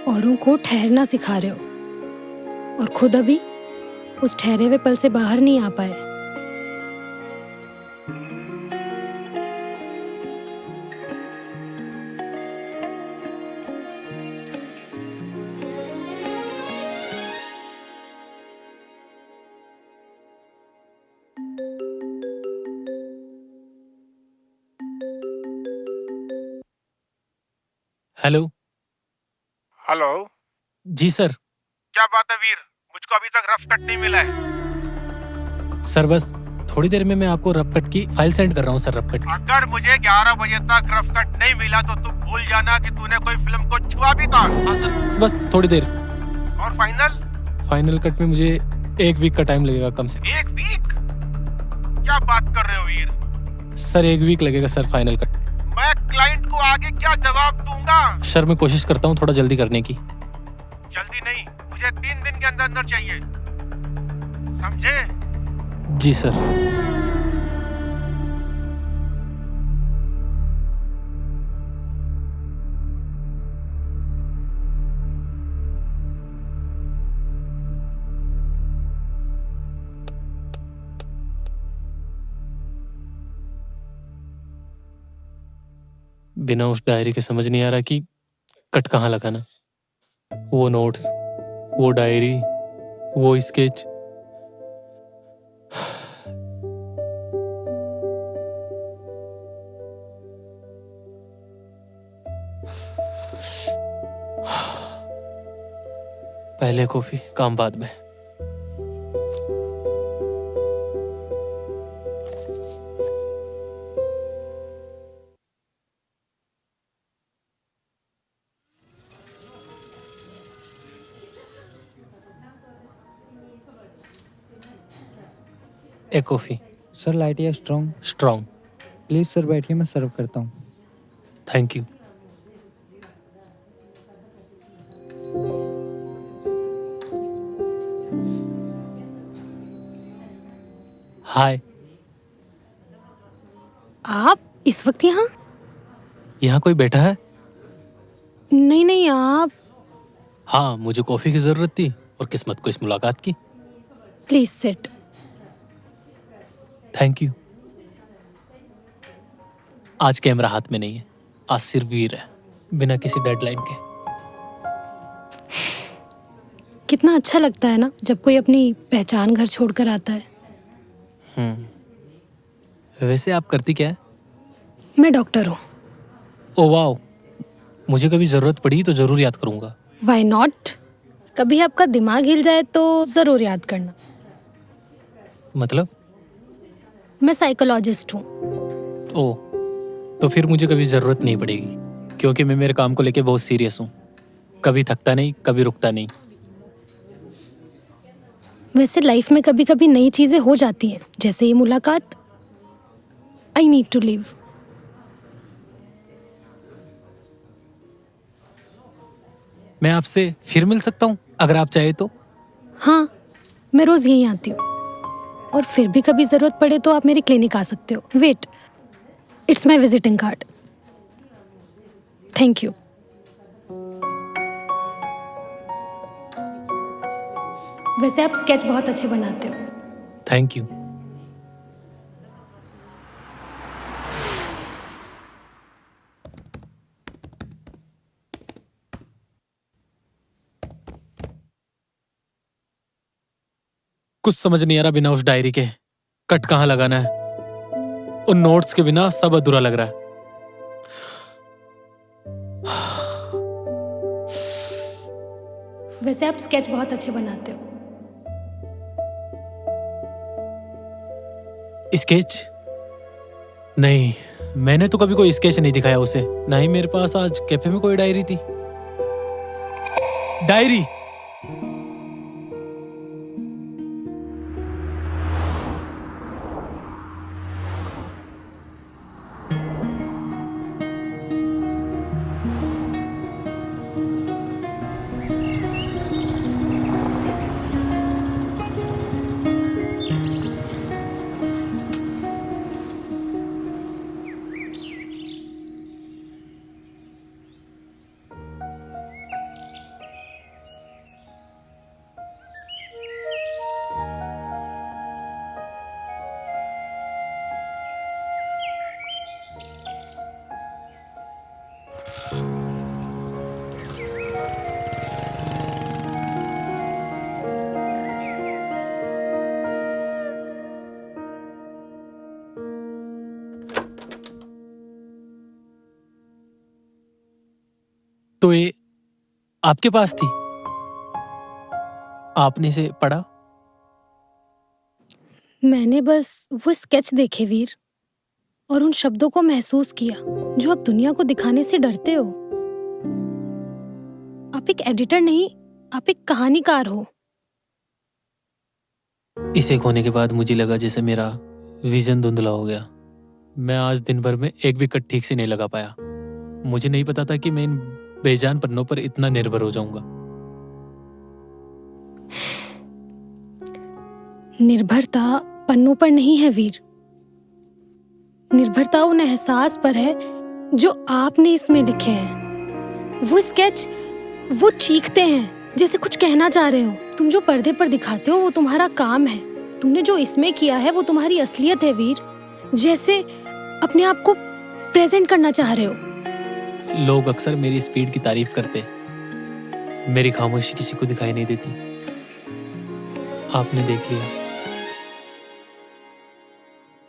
औरों को ठहरना सिखा रहे हो और खुद अभी उस ठहरे हुए पल से बाहर नहीं आ पाए।
हेलो।
हेलो।
जी सर।
क्या बात है वीर, मुझको अभी तक रफ कट नहीं मिला है।
सर बस थोड़ी देर में मैं आपको रफ कट की फाइल सेंड कर रहा हूँ सर। रफ कट
अगर मुझे 11 बजे तक रफ कट नहीं मिला तो तू भूल जाना कि तूने कोई फिल्म को छुआ भी था।
बस थोड़ी देर।
और
फाइनल कट में मुझे 1 वीक का टाइम लगेगा कम से।
1 वीक? क्या बात कर रहे हो वीर?
सर 1 वीक लगेगा सर फाइनल कट।
मैं क्लाइंट को आगे क्या जवाब दूंगा?
सर मैं कोशिश करता हूँ थोड़ा जल्दी करने की।
जल्दी नहीं, मुझे 3 दिन के अंदर अंदर चाहिए, समझे?
जी सर। बिना उस डायरी के समझ नहीं आ रहा कि कट कहाँ लगाना। वो नोट्स, वो डायरी, वो स्केच। पहले कॉफी, काम बाद में। एक कॉफी।
सर लाइट या स्ट्रॉन्ग?
स्ट्रॉन्ग।
प्लीज सर बैठिए, मैं सर्व करता हूँ।
Thank you. हाय।
आप इस वक्त यहाँ?
यहाँ कोई बैठा है?
नहीं नहीं, आप
हाँ, मुझे कॉफी की जरूरत थी और किस्मत को इस मुलाकात की।
Please sit.
Thank you. आज कैमरा हाथ में नहीं है, आज सिर्फ वीर है, बिना किसी डेडलाइन के।
कितना अच्छा लगता है ना जब कोई अपनी पहचान घर छोड़कर आता है।
वैसे आप करती क्या है?
मैं डॉक्टर हूँ।
ओ वाओ, मुझे कभी जरूरत पड़ी तो जरूर याद करूंगा।
Why not? कभी आपका दिमाग हिल जाए तो जरूर याद करना।
मतलब?
मैं साइकोलॉजिस्ट हूँ।
ओ, तो फिर मुझे कभी जरूरत नहीं पड़ेगी, क्योंकि मैं मेरे काम को लेके बहुत सीरियस हूँ। कभी थकता नहीं, कभी रुकता नहीं।
वैसे लाइफ में कभी कभी नई चीजें हो जाती हैं, जैसे ये मुलाकात। I need to leave.
मैं आपसे फिर मिल सकता हूँ अगर आप चाहे तो?
हाँ, मैं रोज यहीं आती हूँ, और फिर भी कभी जरूरत पड़े तो आप मेरी क्लिनिक आ सकते हो। Wait, it's my visiting card. Thank you. वैसे आप स्केच बहुत अच्छे बनाते हो।
Thank you. कुछ समझ नहीं आ रहा बिना उस डायरी के कट कहाँ लगाना है। उन नोट्स के बिना सब अधूरा लग रहा है।
वैसे आप स्केच बहुत अच्छे बनाते हो।
स्केच? नहीं, मैंने तो कभी कोई स्केच नहीं दिखाया उसे। ना ही मेरे पास आज कैफे में कोई डायरी थी। डायरी! तो ये आपके पास थी? आपने इसे पढ़ा?
मैंने बस वो स्केच देखे वीर, और उन शब्दों को महसूस किया जो आप दुनिया को दिखाने से डरते हो। आप एक एडिटर नहीं, आप एक कहानीकार हो।
इसे खोने के बाद मुझे लगा जैसे मेरा विजन धुंधला हो गया। मैं आज दिन भर में एक भी कट ठीक से नहीं लगा पाया। मुझे नहीं पता था कि मैं इन बेजान पन्नों पर इतना निर्भर हो जाऊंगा।
निर्भरता पन्नों पर नहीं है वीर, निर्भरता उन एहसास पर है जो आपने इसमें लिखे हैं। वो स्केच, वो चीखते हैं जैसे कुछ कहना चाह रहे हो। तुम जो पर्दे पर दिखाते हो वो तुम्हारा काम है, तुमने जो इसमें किया है वो तुम्हारी असलियत है वीर। जैसे अपने आप को प्रेजेंट करना चाह रहे हो।
लोग अक्सर मेरी स्पीड की तारीफ करते, मेरी खामोशी किसी को दिखाई नहीं देती। आपने देख लिया।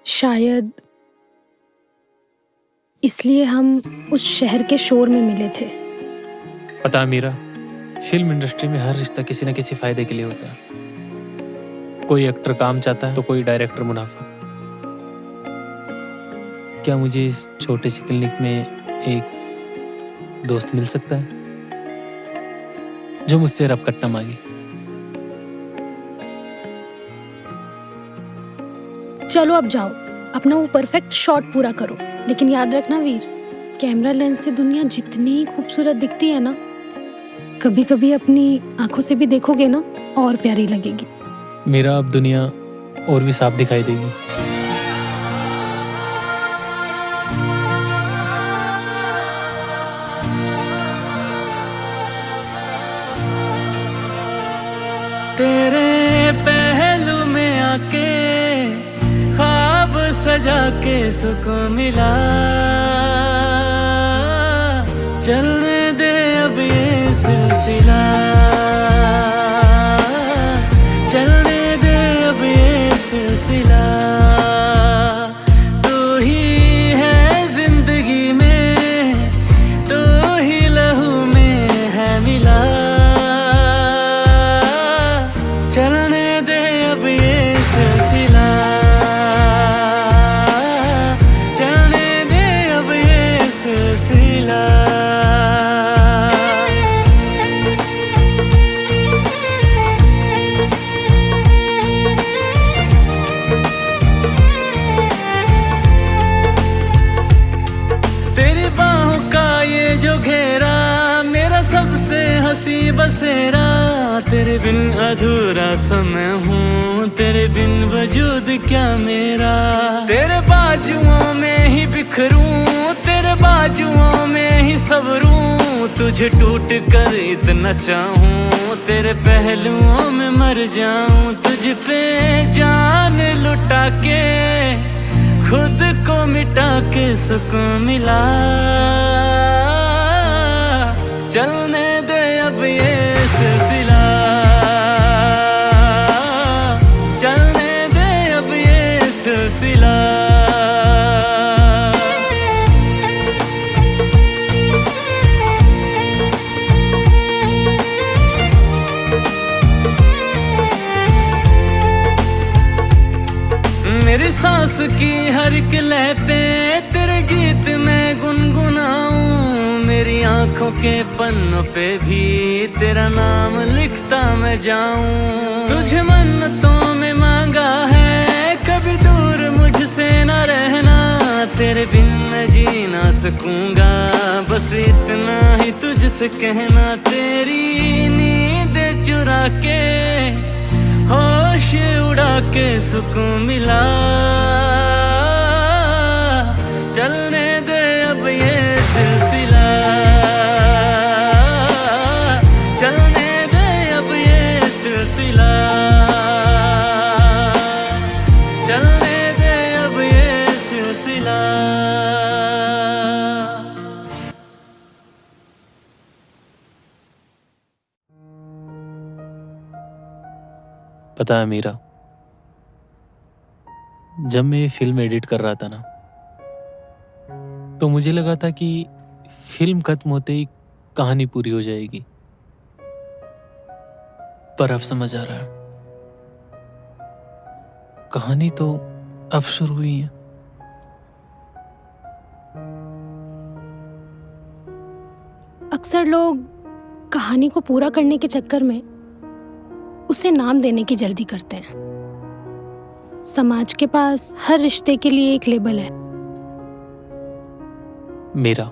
शायद इसलिए हम उस शहर के शोर में मिले थे।
पता है मीरा, फिल्म इंडस्ट्री में हर रिश्ता किसी न किसी फायदे के लिए होता है। कोई एक्टर काम चाहता है तो कोई डायरेक्टर मुनाफा। क्या मुझे इस छोटे सी क्लिनिक में एक दोस्त मिल सकता है जो मुझसे रफकट न मांगे?
चलो अब जाओ, अपना वो परफेक्ट शॉट पूरा करो। लेकिन याद रखना वीर, कैमरा लेंस से दुनिया जितनी खूबसूरत दिखती है ना, कभी कभी अपनी आंखों से भी देखोगे ना, और प्यारी लगेगी।
मेरा अब दुनिया और भी साफ दिखाई देगी।
तेरे पहलू में आके ख्वाब सजा के सुकून मिला। चलने दे अब ये सिलसिला, चलने दे अब ये सिलसिला। तू ही है जिंदगी में, तू ही लहू में है मिला। चलने दे अब ये सिलसिला, चलने दे अब ये सिलसिला। तेरी बाहों का ये जो घेरा, मेरा सबसे हंसी बसेरा। तेरे बिन अधूरा समय हूँ, तेरे बिन वजूद क्या मेरा। तेरे बाजुओं में ही बिखरूं, तेरे बाजुओं में ही सवरूं। तुझे टूट कर इतना चाहूं, तेरे पहलुओं में मर जाऊं। तुझ पे जान लुटा के खुद को मिटा के सुकून मिला। चलने दे अब ये सिलसिला, चलने दे अब ये सिलसिला। मेरी सांस की हर एक लय पे तेरे गीत में गुनगुनाऊं। मेरी आंखों के पन्नों पे भी तेरा नाम लिखता मैं जाऊं। तुझे मन्नतों में मांगा है, कभी दूर मुझसे न रहना। तेरे बिन मैं जी ना सकूंगा, बस इतना ही तुझसे कहना। तेरी नींद चुरा के होश उड़ा के सुकून मिला। चलने दे अब ये सिलसिला, चलने दे अब ये सिलसिला, चलने दे अब ये सिलसिला।
पता है मीरा, जब मैं ये फिल्म एडिट कर रहा था ना, तो मुझे लगा था कि फिल्म खत्म होते ही कहानी पूरी हो जाएगी। पर अब समझ आ रहा है, कहानी तो अब शुरू हुई है।
अक्सर लोग कहानी को पूरा करने के चक्कर में उसे नाम देने की जल्दी करते हैं। समाज के पास हर रिश्ते के लिए एक लेबल है।
मीरा,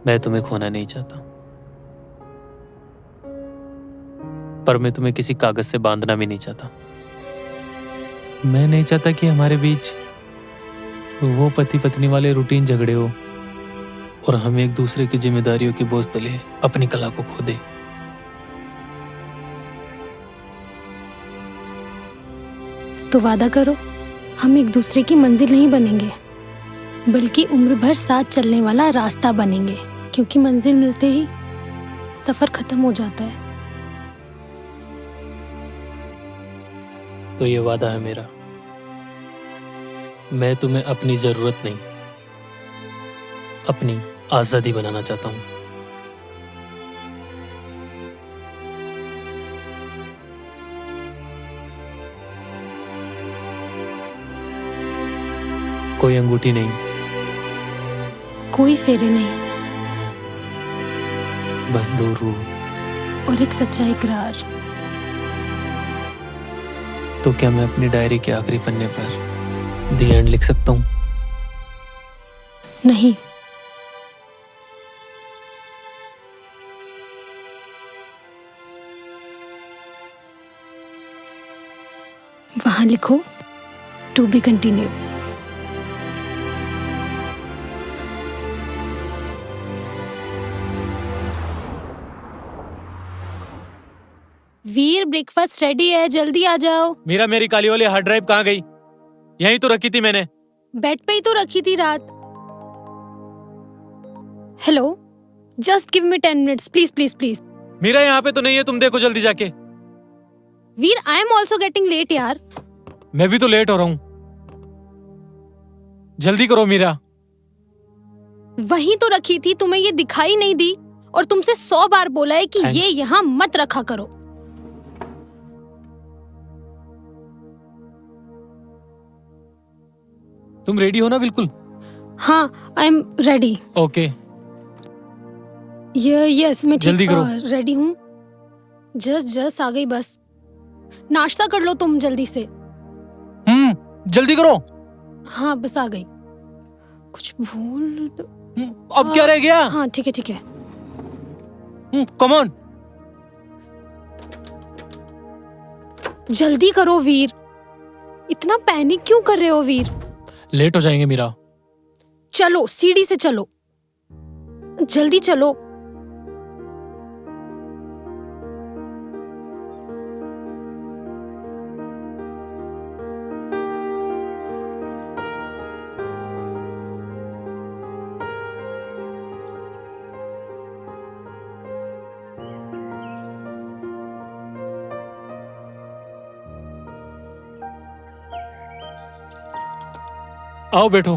मैं तुम्हें खोना नहीं चाहता, पर मैं तुम्हें किसी कागज से बांधना भी नहीं चाहता। मैं नहीं चाहता कि हमारे बीच वो पति पत्नी वाले रूटीन झगड़े हो और हम एक दूसरे की जिम्मेदारियों की बोझ तले अपनी कला को खो दे।
तो वादा करो, हम एक दूसरे की मंजिल नहीं बनेंगे, बल्कि उम्र भर साथ चलने वाला रास्ता बनेंगे। क्योंकि मंजिल मिलते ही सफर खत्म हो जाता है।
तो ये वादा है मेरा, मैं तुम्हें अपनी जरूरत नहीं, अपनी आजादी बनाना चाहता हूं। कोई अंगूठी नहीं,
कोई फेरे नहीं,
बस दो रूह
और एक सच्चा इकरार।
तो क्या मैं अपनी डायरी के आखिरी पन्ने पर दी एंड लिख सकता हूँ?
नहीं। वहां लिखो to be continue. Veer, breakfast ready है, जल्दी आ जाओ।
मीरा, मेरी काली वाली हार्ड ड्राइव कहाँ गई? यहीं तो रखी थी मैंने।
बेड पे ही तो रखी थी रात। Hello, just give me 10 minutes please please please.
Meera यहाँ पे तो नहीं है, तुम देखो जल्दी जाके।
Veer, I am also getting late यार।
मैं भी तो लेट हो रहा हूँ, जल्दी करो मीरा।
वहीं तो रखी थी, तुम्हें ये दिखाई नहीं दी? और तुमसे 100 बार बोला है कि
Thanks.
ये यहाँ मत रखा करो।
तुम रेडी हो ना? बिल्कुल।
हाँ, I am ready.
Okay.
Yes, मैं
जल्दी करो।
रेडी हूँ। जस्ट आ गई बस। नाश्ता कर लो तुम जल्दी से।
जल्दी करो।
हाँ, बस आ गई। कुछ भूल तो...
अब क्या रह गया?
हाँ, ठीक है ठीक है।
Come on.
जल्दी करो वीर। इतना पैनिक क्यों कर रहे हो वीर?
लेट हो जाएंगे मीरा।
चलो, सीढ़ी से चलो, जल्दी चलो।
आओ बैठो।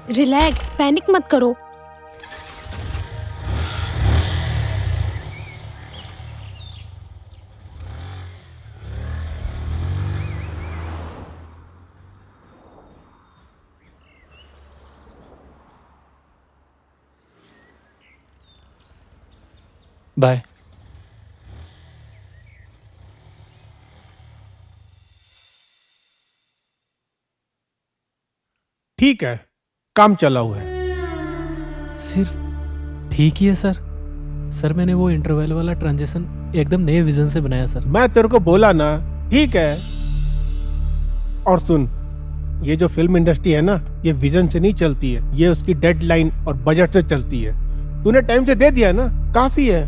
रिलैक्स, पैनिक मत करो।
बाय।
ठीक है, काम चला हुआ है।
सिर्फ ठीक ही है सर। सर, मैंने वो इंटरवल वाला ट्रांजिशन एकदम नए विजन से बनाया सर।
मैं तेरे को बोला ना, ठीक है। और सुन, ये जो फिल्म इंडस्ट्री है ना, ये विजन से नहीं चलती है, ये उसकी डेडलाइन और बजट से चलती है। तूने टाइम से दे दिया ना, काफी है।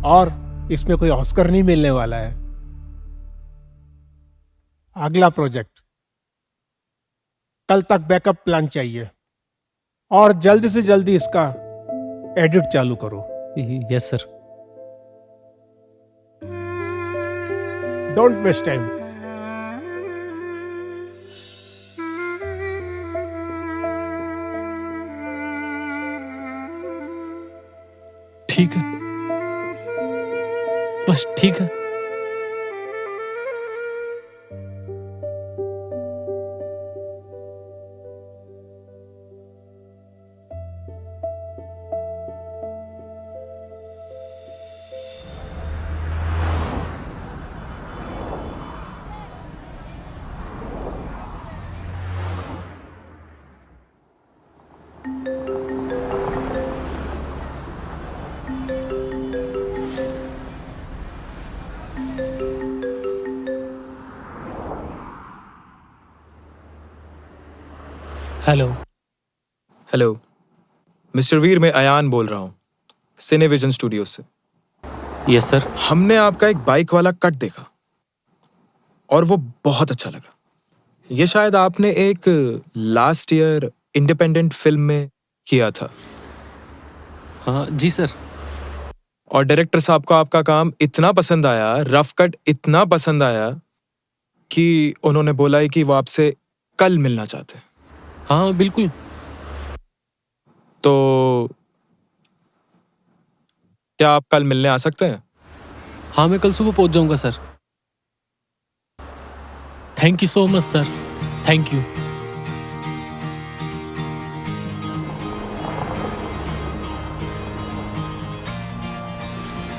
और इसमें कोई ऑस्कर नहीं मिलने वाला है। अगला प्रोजेक्ट कल तक बैकअप प्लान चाहिए, और जल्दी से जल्दी इसका एडिट चालू करो।
Yes sir.
Don't waste time.
ठीक है, बस ठीक है। हेलो।
हेलो मिस्टर वीर, मैं अयान बोल रहा हूँ, सिनेविजन स्टूडियो से।
Yes sir.
हमने आपका एक बाइक वाला कट देखा और वो बहुत अच्छा लगा। ये शायद आपने एक लास्ट ईयर इंडिपेंडेंट फिल्म में किया था।
हाँ जी सर।
और डायरेक्टर साहब को आपका काम इतना पसंद आया, रफ कट इतना पसंद आया कि उन्होंने बोला है कि वो आपसे कल मिलना चाहते हैं।
हाँ बिल्कुल।
तो क्या आप कल मिलने आ सकते हैं?
हाँ, मैं कल सुबह पहुंच जाऊंगा sir. Thank you so much sir, thank you.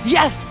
Yes!